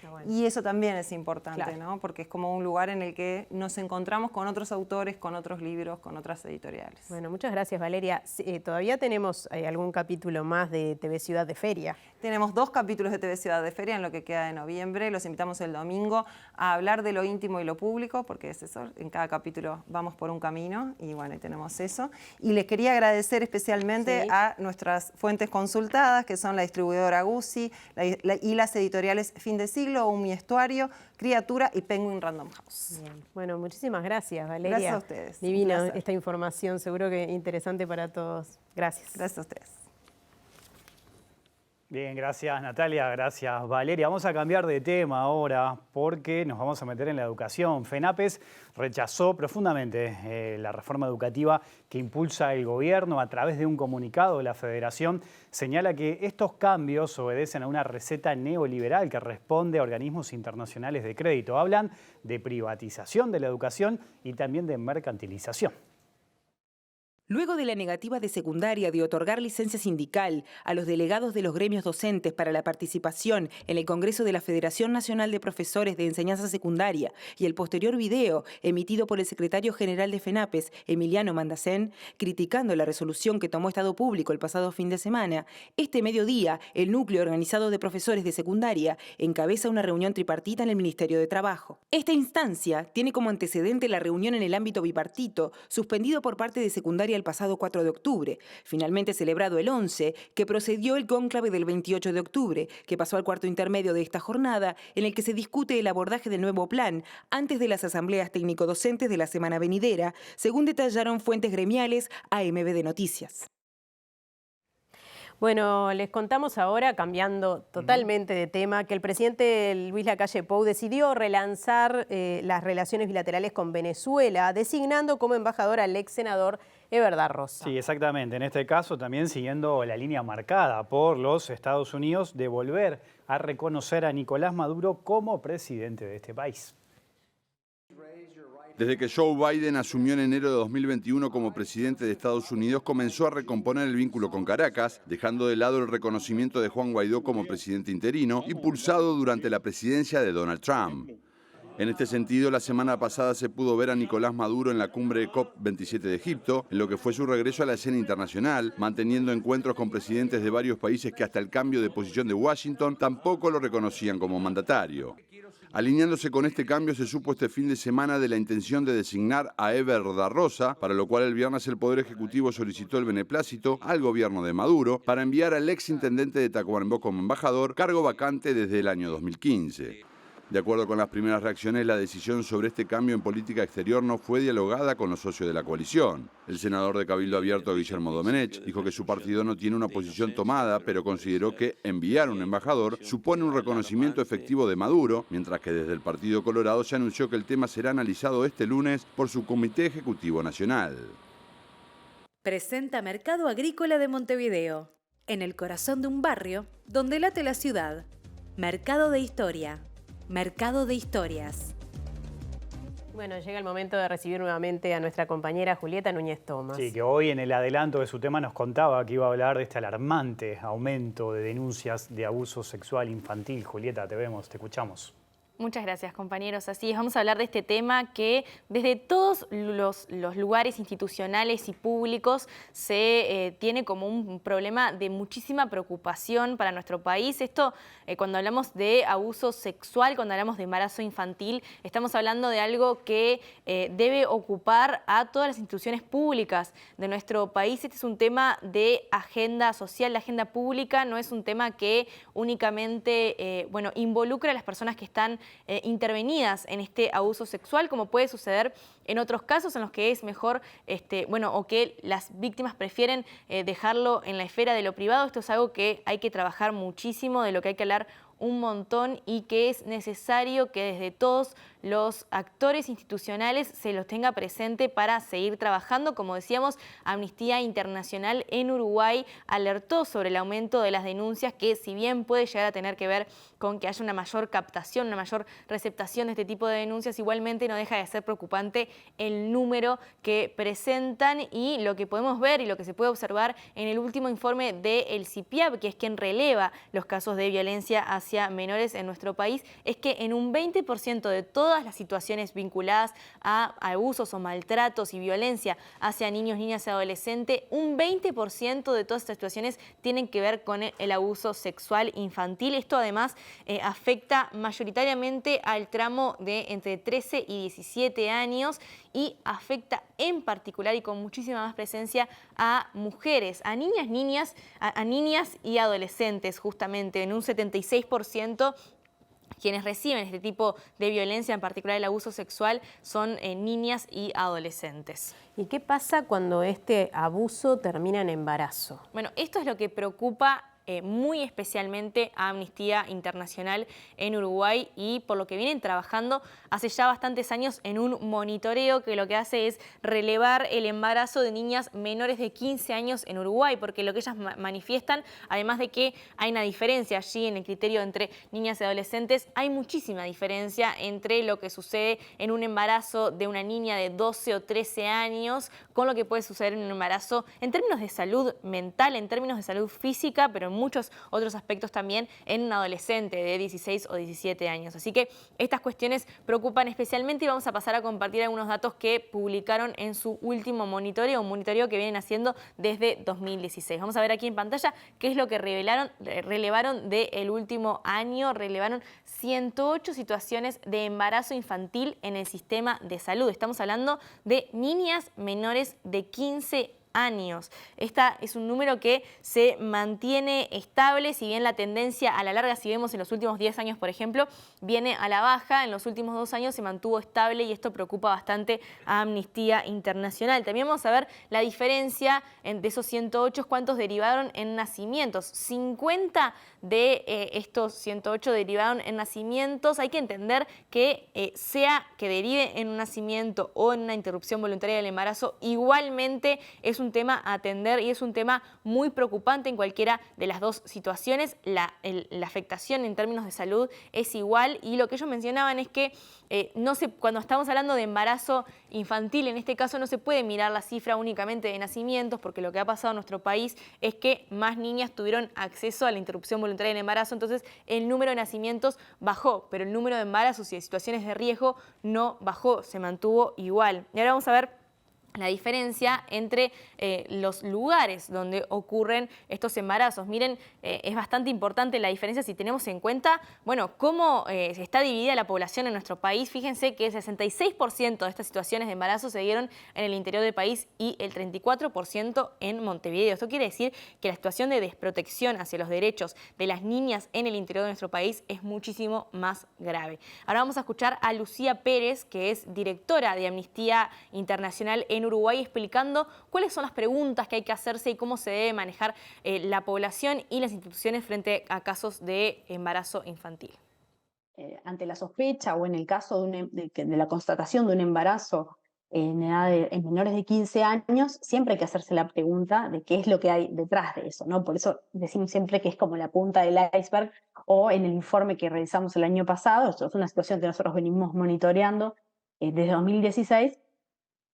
Bueno. Y eso también es importante, claro, ¿no? Porque es como un lugar en el que nos encontramos con otros autores, con otros libros, con otras editoriales. Bueno, muchas gracias, Valeria. ¿Todavía tenemos algún capítulo más de TV Ciudad de Feria? Tenemos 2 capítulos de TV Ciudad de Feria en lo que queda de noviembre. Los invitamos el domingo a hablar de lo íntimo y lo público, porque es eso, en cada capítulo vamos por un camino, y bueno, tenemos eso. Y les quería agradecer especialmente a nuestras fuentes consultadas, que son la distribuidora Guzzi y las editoriales Fin de Siglo, Mi Estuario, Criatura y Penguin Random House. Bien. Bueno, muchísimas gracias, Valeria. Gracias a ustedes. Divina esta información, seguro que interesante para todos. Gracias. Gracias a ustedes. Bien, gracias Natalia, gracias Valeria. Vamos a cambiar de tema ahora porque nos vamos a meter en la educación. FENAPES rechazó profundamente la reforma educativa que impulsa el gobierno. A través de un comunicado, la Federación señala que estos cambios obedecen a una receta neoliberal que responde a organismos internacionales de crédito. Hablan de privatización de la educación y también de mercantilización. Luego de la negativa de secundaria de otorgar licencia sindical a los delegados de los gremios docentes para la participación en el Congreso de la Federación Nacional de Profesores de Enseñanza Secundaria y el posterior video emitido por el secretario general de FENAPES, Emiliano Mandacén, criticando la resolución que tomó Estado Público el pasado fin de semana, este mediodía el núcleo organizado de profesores de secundaria encabeza una reunión tripartita en el Ministerio de Trabajo. Esta instancia tiene como antecedente la reunión en el ámbito bipartito, suspendido por parte de secundaria el pasado 4 de octubre, finalmente celebrado el 11, que procedió el cónclave del 28 de octubre, que pasó al cuarto intermedio de esta jornada, en el que se discute el abordaje del nuevo plan antes de las asambleas técnico-docentes de la semana venidera, según detallaron fuentes gremiales a AMB de Noticias. Bueno, les contamos ahora, cambiando totalmente de tema, que el presidente Luis Lacalle Pou decidió relanzar las relaciones bilaterales con Venezuela, designando como embajador al ex senador Eber da Rosa. Sí, exactamente. En este caso también siguiendo la línea marcada por los Estados Unidos de volver a reconocer a Nicolás Maduro como presidente de este país. Desde que Joe Biden asumió en enero de 2021 como presidente de Estados Unidos, comenzó a recomponer el vínculo con Caracas, dejando de lado el reconocimiento de Juan Guaidó como presidente interino, impulsado durante la presidencia de Donald Trump. En este sentido, la semana pasada se pudo ver a Nicolás Maduro en la cumbre COP27 de Egipto, en lo que fue su regreso a la escena internacional, manteniendo encuentros con presidentes de varios países que hasta el cambio de posición de Washington tampoco lo reconocían como mandatario. Alineándose con este cambio, se supo este fin de semana de la intención de designar a Eber da Rosa, para lo cual el viernes el Poder Ejecutivo solicitó el beneplácito al gobierno de Maduro para enviar al ex intendente de Tacuarembó como embajador, cargo vacante desde el año 2015. De acuerdo con las primeras reacciones, la decisión sobre este cambio en política exterior no fue dialogada con los socios de la coalición. El senador de Cabildo Abierto, Guillermo Domenech, dijo que su partido no tiene una posición tomada, pero consideró que enviar un embajador supone un reconocimiento efectivo de Maduro, mientras que desde el Partido Colorado se anunció que el tema será analizado este lunes por su Comité Ejecutivo Nacional. Presenta Mercado Agrícola de Montevideo, en el corazón de un barrio donde late la ciudad. Mercado de Historia. Mercado de Historias. Bueno, llega el momento de recibir nuevamente a nuestra compañera Julieta Núñez Tomás. Sí, que hoy en el adelanto de su tema nos contaba que iba a hablar de este alarmante aumento de denuncias de abuso sexual infantil. Julieta, te vemos, te escuchamos. Muchas gracias, compañeros. Así es, vamos a hablar de este tema que desde todos los lugares institucionales y públicos se tiene como un problema de muchísima preocupación para nuestro país. Esto, cuando hablamos de abuso sexual, cuando hablamos de embarazo infantil, estamos hablando de algo que debe ocupar a todas las instituciones públicas de nuestro país. Este es un tema de agenda social, de agenda pública, no es un tema que únicamente involucra a las personas que están intervenidas en este abuso sexual, como puede suceder en otros casos en los que es mejor, o que las víctimas prefieren dejarlo en la esfera de lo privado. Esto es algo que hay que trabajar muchísimo, de lo que hay que hablar un montón y que es necesario que desde todos los actores institucionales se los tenga presente para seguir trabajando. Como decíamos, Amnistía Internacional en Uruguay alertó sobre el aumento de las denuncias que, si bien puede llegar a tener que ver con que haya una mayor captación, una mayor receptación de este tipo de denuncias, igualmente no deja de ser preocupante el número que presentan y lo que podemos ver y lo que se puede observar en el último informe del CIPIAB, que es quien releva los casos de violencia hacia menores en nuestro país, es que en un 20% de todas las situaciones vinculadas a abusos o maltratos y violencia hacia niños, niñas y adolescentes, un 20% de todas estas situaciones tienen que ver con el abuso sexual infantil. Esto además afecta mayoritariamente al tramo de entre 13 y 17 años y afecta en particular y con muchísima más presencia a mujeres, a niñas y adolescentes, justamente en un 76%. Quienes reciben este tipo de violencia, en particular el abuso sexual, son niñas y adolescentes. ¿Y qué pasa cuando este abuso termina en embarazo? Bueno, esto es lo que preocupa muy especialmente a Amnistía Internacional en Uruguay y por lo que vienen trabajando hace ya bastantes años en un monitoreo que lo que hace es relevar el embarazo de niñas menores de 15 años en Uruguay, porque lo que ellas manifiestan, además de que hay una diferencia allí en el criterio entre niñas y adolescentes, hay muchísima diferencia entre lo que sucede en un embarazo de una niña de 12 o 13 años con lo que puede suceder en un embarazo en términos de salud mental, en términos de salud física, pero en muchos otros aspectos también en un adolescente de 16 o 17 años. Así que estas cuestiones preocupan especialmente y vamos a pasar a compartir algunos datos que publicaron en su último monitoreo, un monitoreo que vienen haciendo desde 2016. Vamos a ver aquí en pantalla qué es lo que relevaron del último año. Relevaron 108 situaciones de embarazo infantil en el sistema de salud. Estamos hablando de niñas menores de 15 años. Esta es un número que se mantiene estable, si bien la tendencia a la larga, si vemos en los últimos 10 años, por ejemplo, viene a la baja, en los últimos 2 años se mantuvo estable y esto preocupa bastante a Amnistía Internacional. También vamos a ver la diferencia de esos 108, cuántos derivaron en nacimientos. 50 de estos 108 derivaron en nacimientos. Hay que entender que sea que derive en un nacimiento o en una interrupción voluntaria del embarazo, igualmente es un tema a atender y es un tema muy preocupante en cualquiera de las dos situaciones. La afectación en términos de salud es igual y lo que ellos mencionaban es que cuando estamos hablando de embarazo infantil, en este caso no se puede mirar la cifra únicamente de nacimientos, porque lo que ha pasado en nuestro país es que más niñas tuvieron acceso a la interrupción voluntaria del embarazo, entonces el número de nacimientos bajó, pero el número de embarazos y de situaciones de riesgo no bajó, se mantuvo igual. Y ahora vamos a ver la diferencia entre los lugares donde ocurren estos embarazos. Miren, es bastante importante la diferencia si tenemos en cuenta, bueno, cómo está dividida la población en nuestro país. Fíjense que el 66% de estas situaciones de embarazo se dieron en el interior del país y el 34% en Montevideo. Esto quiere decir que la situación de desprotección hacia los derechos de las niñas en el interior de nuestro país es muchísimo más grave. Ahora vamos a escuchar a Lucía Pérez, que es directora de Amnistía Internacional en Uruguay, explicando cuáles son las preguntas que hay que hacerse y cómo se debe manejar la población y las instituciones frente a casos de embarazo infantil. Ante la sospecha o en el caso de la constatación de un embarazo en menores de 15 años, siempre hay que hacerse la pregunta de qué es lo que hay detrás de eso, ¿no? Por eso decimos siempre que es como la punta del iceberg, o en el informe que realizamos el año pasado, esto es una situación que nosotros venimos monitoreando desde 2016,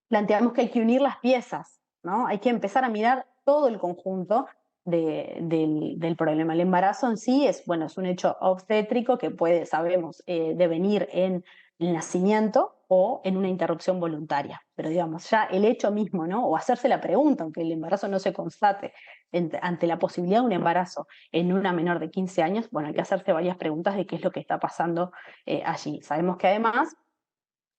planteamos que hay que unir las piezas, ¿no? Hay que empezar a mirar todo el conjunto del problema. El embarazo en sí es un hecho obstétrico que puede, sabemos, devenir en el nacimiento o en una interrupción voluntaria. Pero digamos, ya el hecho mismo, ¿no? O hacerse la pregunta, aunque el embarazo no se constate, ante la posibilidad de un embarazo en una menor de 15 años, hay que hacerse varias preguntas de qué es lo que está pasando allí. Sabemos que además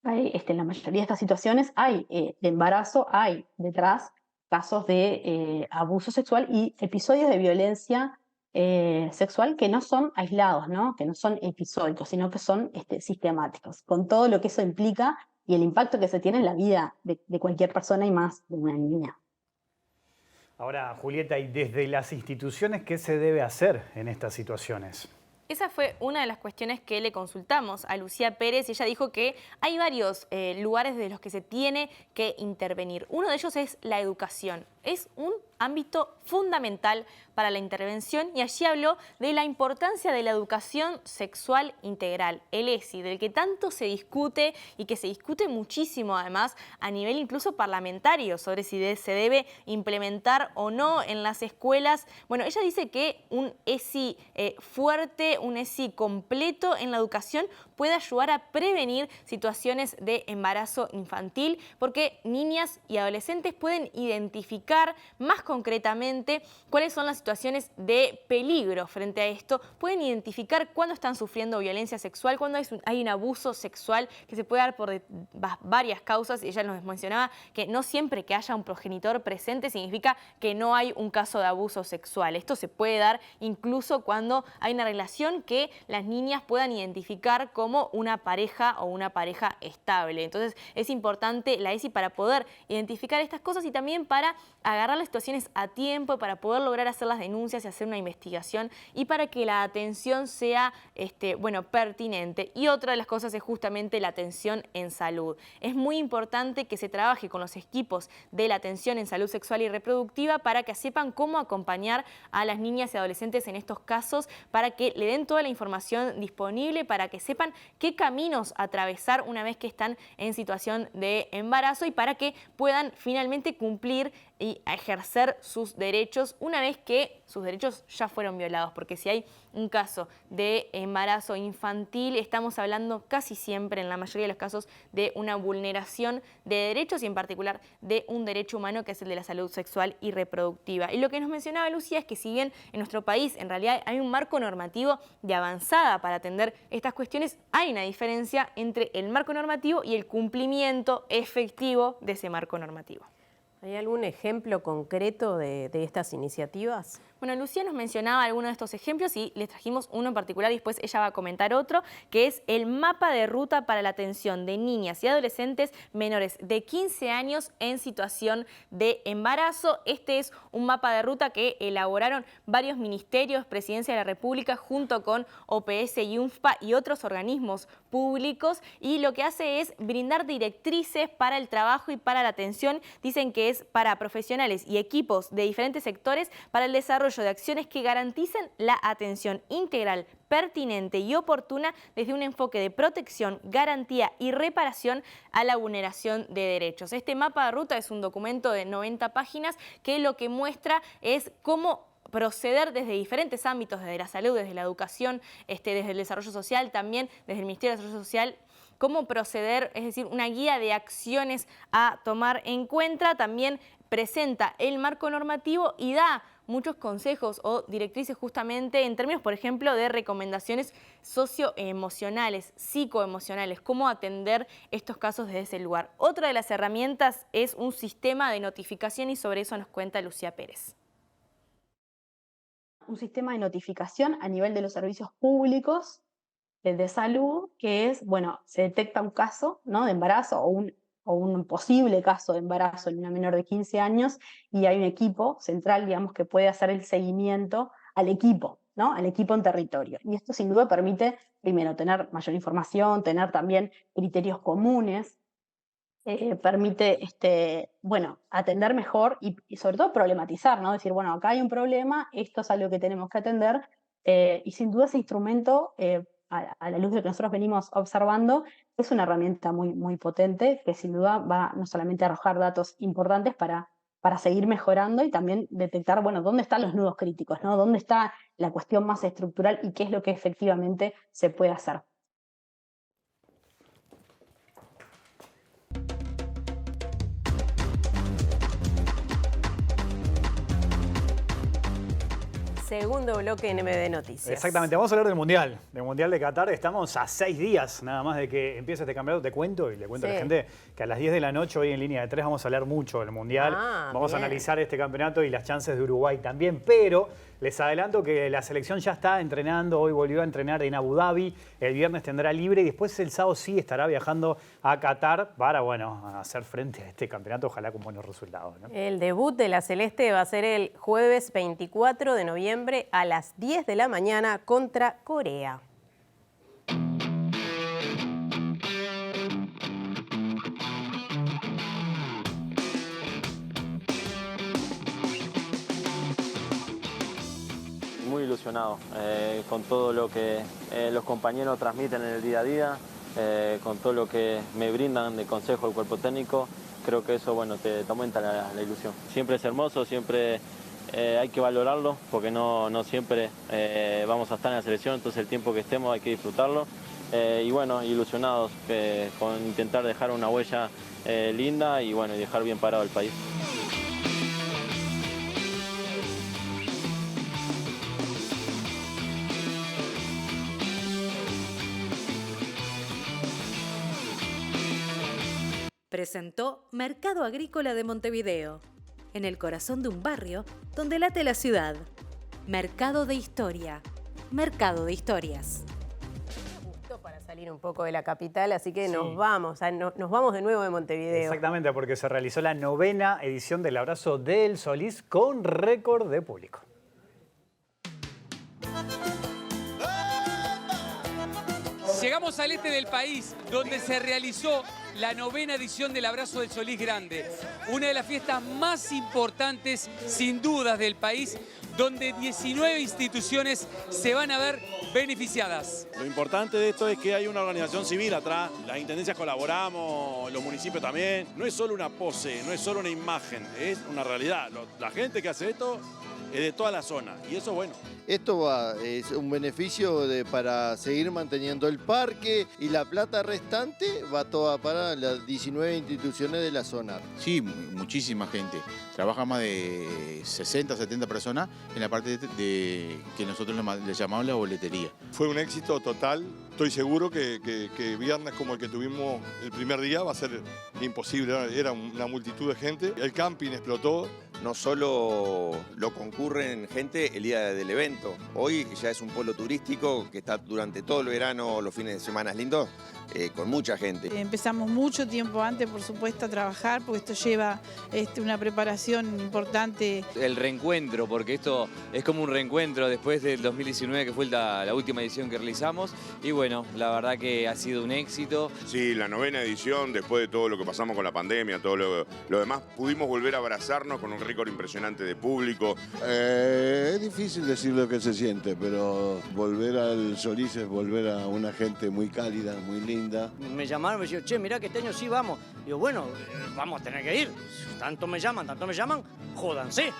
en la mayoría de estas situaciones hay de embarazo, hay detrás casos de abuso sexual y episodios de violencia sexual que no son aislados, ¿no? Que no son episódicos, sino que son sistemáticos, con todo lo que eso implica y el impacto que se tiene en la vida de cualquier persona y más de una niña. Ahora, Julieta, ¿y desde las instituciones qué se debe hacer en estas situaciones? Esa fue una de las cuestiones que le consultamos a Lucía Pérez y ella dijo que hay varios lugares de los que se tiene que intervenir. Uno de ellos es la educación. Es un ámbito fundamental para la intervención y allí habló de la importancia de la educación sexual integral, el ESI, del que tanto se discute y que se discute muchísimo además a nivel incluso parlamentario sobre si se debe implementar o no en las escuelas. Bueno, ella dice que un ESI fuerte, un ESI completo en la educación puede ayudar a prevenir situaciones de embarazo infantil porque niñas y adolescentes pueden identificar más concretamente cuáles son las situaciones de peligro frente a esto, pueden identificar cuándo están sufriendo violencia sexual, cuándo hay un abuso sexual que se puede dar por varias causas. Ella nos mencionaba que no siempre que haya un progenitor presente significa que no hay un caso de abuso sexual. Esto se puede dar incluso cuando hay una relación que las niñas puedan identificar como una pareja o una pareja estable. Entonces es importante la ESI para poder identificar estas cosas y también para agarrar las situaciones a tiempo para poder lograr hacer las denuncias y hacer una investigación y para que la atención sea pertinente. Y otra de las cosas es justamente la atención en salud. Es muy importante que se trabaje con los equipos de la atención en salud sexual y reproductiva para que sepan cómo acompañar a las niñas y adolescentes en estos casos, para que le den toda la información disponible, para que sepan qué caminos atravesar una vez que están en situación de embarazo y para que puedan finalmente cumplir y ejercer sus derechos una vez que sus derechos ya fueron violados, porque si hay un caso de embarazo infantil, estamos hablando casi siempre, en la mayoría de los casos, de una vulneración de derechos y en particular de un derecho humano que es el de la salud sexual y reproductiva. Y lo que nos mencionaba Lucía es que si bien en nuestro país en realidad hay un marco normativo de avanzada para atender estas cuestiones, hay una diferencia entre el marco normativo y el cumplimiento efectivo de ese marco normativo. ¿Hay algún ejemplo concreto de estas iniciativas? Bueno, Lucía nos mencionaba algunos de estos ejemplos y les trajimos uno en particular y después ella va a comentar otro, que es el mapa de ruta para la atención de niñas y adolescentes menores de 15 años en situación de embarazo. Este es un mapa de ruta que elaboraron varios ministerios, Presidencia de la República, junto con OPS y UNFPA y otros organismos públicos, y lo que hace es brindar directrices para el trabajo y para la atención. Dicen que es para profesionales y equipos de diferentes sectores para el desarrollo de acciones que garanticen la atención integral, pertinente y oportuna desde un enfoque de protección, garantía y reparación a la vulneración de derechos. Este mapa de ruta es un documento de 90 páginas que lo que muestra es cómo proceder desde diferentes ámbitos, desde la salud, desde la educación, desde el desarrollo social, también desde el Ministerio de Desarrollo Social, cómo proceder, es decir, una guía de acciones a tomar en cuenta. También presenta el marco normativo y da muchos consejos o directrices justamente en términos, por ejemplo, de recomendaciones socioemocionales, psicoemocionales, cómo atender estos casos desde ese lugar. Otra de las herramientas es un sistema de notificación y sobre eso nos cuenta Lucía Pérez. Un sistema de notificación a nivel de los servicios públicos de salud, que es, se detecta un caso, ¿no?, de embarazo o un posible caso de embarazo en una menor de 15 años y hay un equipo central, digamos, que puede hacer el seguimiento al equipo, ¿no?, al equipo en territorio. Y esto sin duda permite, primero, tener mayor información, tener también criterios comunes, permite atender mejor y sobre todo problematizar, ¿no? Decir, acá hay un problema, esto es algo que tenemos que atender, y sin duda ese instrumento, a la luz de lo que nosotros venimos observando, es una herramienta muy, muy potente que sin duda va no solamente a arrojar datos importantes para seguir mejorando y también detectar, dónde están los nudos críticos, ¿no? Dónde está la cuestión más estructural y qué es lo que efectivamente se puede hacer. Segundo bloque en MD Noticias. Exactamente, vamos a hablar del Mundial de Qatar. Estamos a 6 días nada más de que empiece este campeonato. Te cuento y le cuento a la gente que a las 10 de la noche hoy en Línea de 3 vamos a hablar mucho del Mundial. Vamos a analizar este campeonato y las chances de Uruguay también, pero les adelanto que la selección ya está entrenando, hoy volvió a entrenar en Abu Dhabi, el viernes tendrá libre y después el sábado sí estará viajando a Qatar para, hacer frente a este campeonato, ojalá con buenos resultados, ¿no? El debut de la Celeste va a ser el jueves 24 de noviembre a las 10 de la mañana contra Corea. Muy ilusionado con todo lo que los compañeros transmiten en el día a día, con todo lo que me brindan de consejo el cuerpo técnico. Creo que eso te aumenta la ilusión. Siempre es hermoso, siempre hay que valorarlo porque no siempre vamos a estar en la selección, entonces el tiempo que estemos hay que disfrutarlo. Y ilusionados con intentar dejar una huella linda y dejar bien parado el país. Presentó Mercado Agrícola de Montevideo, en el corazón de un barrio donde late la ciudad. Mercado de Historia, Mercado de Historias. salir un poco de la capital, así que Sí. nos vamos de nuevo de Montevideo. Exactamente, porque se realizó la 9ª edición del Abrazo del Solís con récord de público. Llegamos al este del país, donde se realizó la 9ª edición del Abrazo del Solís Grande, una de las fiestas más importantes, sin dudas, del país, donde 19 instituciones se van a ver beneficiadas. Lo importante de esto es que hay una organización civil atrás, las intendencias colaboramos, los municipios también. No es solo una pose, no es solo una imagen, es una realidad. La gente que hace esto es de toda la zona y eso es bueno. Esto es un beneficio para seguir manteniendo el parque y la plata restante va toda para las 19 instituciones de la zona. Sí, muchísima gente. Trabaja más de 60, 70 personas en la parte de que nosotros le llamamos la boletería. Fue un éxito total. Estoy seguro que viernes como el que tuvimos el primer día va a ser imposible. Era una multitud de gente. El camping explotó. No solo lo concurren gente el día del evento. Hoy ya es un polo turístico que está durante todo el verano, los fines de semana lindos, con mucha gente. Empezamos mucho tiempo antes, por supuesto, a trabajar, porque esto lleva una preparación importante. El reencuentro, porque esto es como un reencuentro después del 2019, que fue la última edición que realizamos. Y bueno, la verdad que ha sido un éxito. Sí, la 9ª edición, después de todo lo que pasamos con la pandemia, todo lo demás, pudimos volver a abrazarnos con un récord impresionante de público. Es difícil decir lo que se siente, pero volver al Solís es volver a una gente muy cálida, muy linda. Me llamaron y me dijeron, che, mirá que este año sí vamos. Digo, bueno, vamos a tener que ir. Tanto me llaman, jódanse.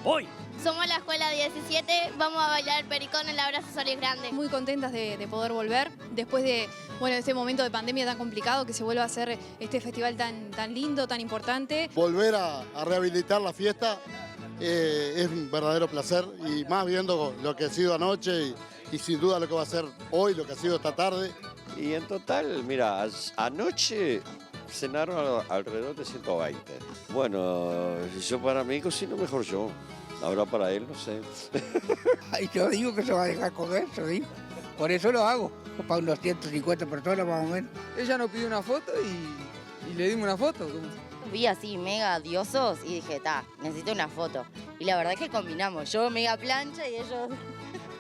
Voy. Somos la escuela 17, vamos a bailar el pericón en el Abrazo Solís Grande. Muy contentas de poder volver, después de este momento de pandemia tan complicado, que se vuelva a hacer este festival tan lindo, tan importante. Volver a rehabilitar la fiesta es un verdadero placer, y más viendo lo que ha sido anoche y sin duda lo que va a ser hoy, lo que ha sido esta tarde. Y en total, mira, anoche cenaron alrededor de 120. Bueno, yo para mí cocino mejor yo. Ahora para él, no sé. Ay, yo digo que se va a dejar comer, yo digo. Por eso lo hago. Para unos 150 personas más o menos. Ella nos pidió una foto y le dimos una foto. Vi así mega diosos y dije, necesito una foto. Y la verdad es que combinamos. Yo mega plancha y ellos...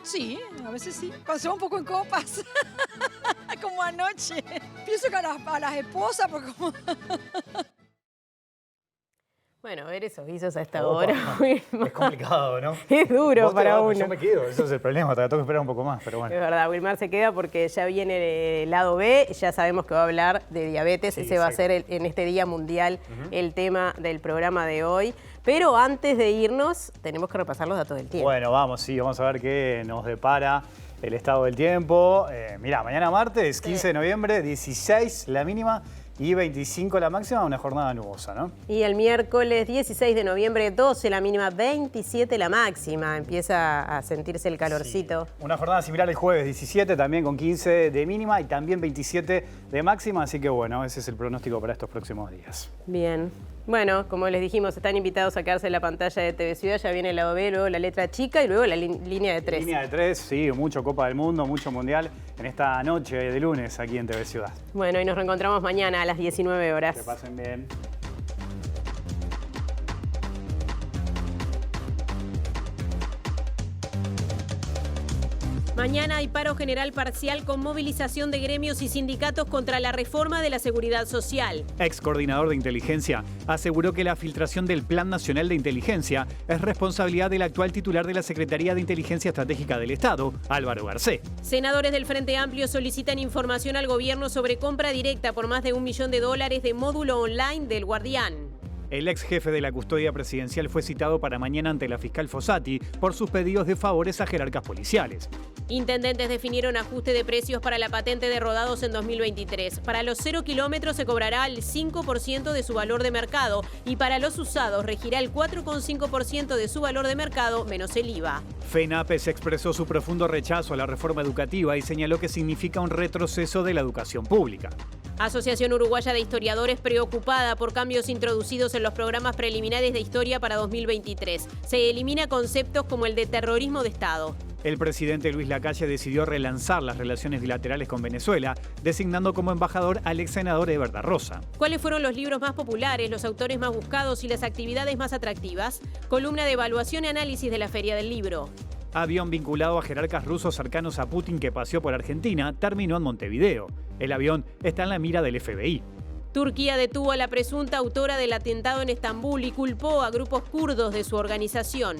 Sí, a veces sí. Cuando se va un poco en copas, como anoche. Pienso que a las esposas, porque como... Bueno, ver esos guisos a esta hora. Es complicado, ¿no? Es duro para uno. Yo me quedo, eso es el problema, tengo que esperar un poco más, pero bueno. Es verdad, Wilmar se queda porque ya viene el lado B, ya sabemos que va a hablar de diabetes, ese va a ser en este Día Mundial el tema del programa de hoy. Pero antes de irnos, tenemos que repasar los datos del tiempo. Bueno, vamos a ver qué nos depara el estado del tiempo. Mirá, mañana martes, 15 de noviembre, 16 la mínima y 25 la máxima, una jornada nubosa, ¿no? Y el miércoles 16 de noviembre, 12 la mínima, 27 la máxima. Empieza a sentirse el calorcito. Sí. Una jornada similar el jueves 17, también con 15 de mínima y también 27 de máxima. Así que bueno, ese es el pronóstico para estos próximos días. Bien. Bueno, como les dijimos, están invitados a quedarse en la pantalla de TV Ciudad. Ya viene el lado B, luego la letra chica y luego la línea de 3. Línea de 3, sí, mucho Copa del Mundo, mucho Mundial en esta noche de lunes aquí en TV Ciudad. Bueno, y nos reencontramos mañana a las 19 horas. Que pasen bien. Mañana hay paro general parcial con movilización de gremios y sindicatos contra la reforma de la seguridad social. Ex coordinador de inteligencia aseguró que la filtración del Plan Nacional de Inteligencia es responsabilidad del actual titular de la Secretaría de Inteligencia Estratégica del Estado, Álvaro Garcé. Senadores del Frente Amplio solicitan información al gobierno sobre compra directa por más de $1 millón de módulo online del Guardián. El ex jefe de la custodia presidencial fue citado para mañana ante la fiscal Fossati por sus pedidos de favores a jerarcas policiales. Intendentes definieron ajuste de precios para la patente de rodados en 2023. Para los 0 kilómetros se cobrará el 5% de su valor de mercado y para los usados regirá el 4,5% de su valor de mercado menos el IVA. FENAPES expresó su profundo rechazo a la reforma educativa y señaló que significa un retroceso de la educación pública. Asociación Uruguaya de Historiadores preocupada por cambios introducidos en los programas preliminares de historia para 2023. Se elimina conceptos como el de terrorismo de Estado. El presidente Luis Lacalle decidió relanzar las relaciones bilaterales con Venezuela, designando como embajador al ex senador Eber da Rosa. ¿Cuáles fueron los libros más populares, los autores más buscados y las actividades más atractivas? Columna de evaluación y análisis de la Feria del Libro. Avión vinculado a jerarcas rusos cercanos a Putin que paseó por Argentina terminó en Montevideo. El avión está en la mira del FBI. Turquía detuvo a la presunta autora del atentado en Estambul y culpó a grupos kurdos de su organización.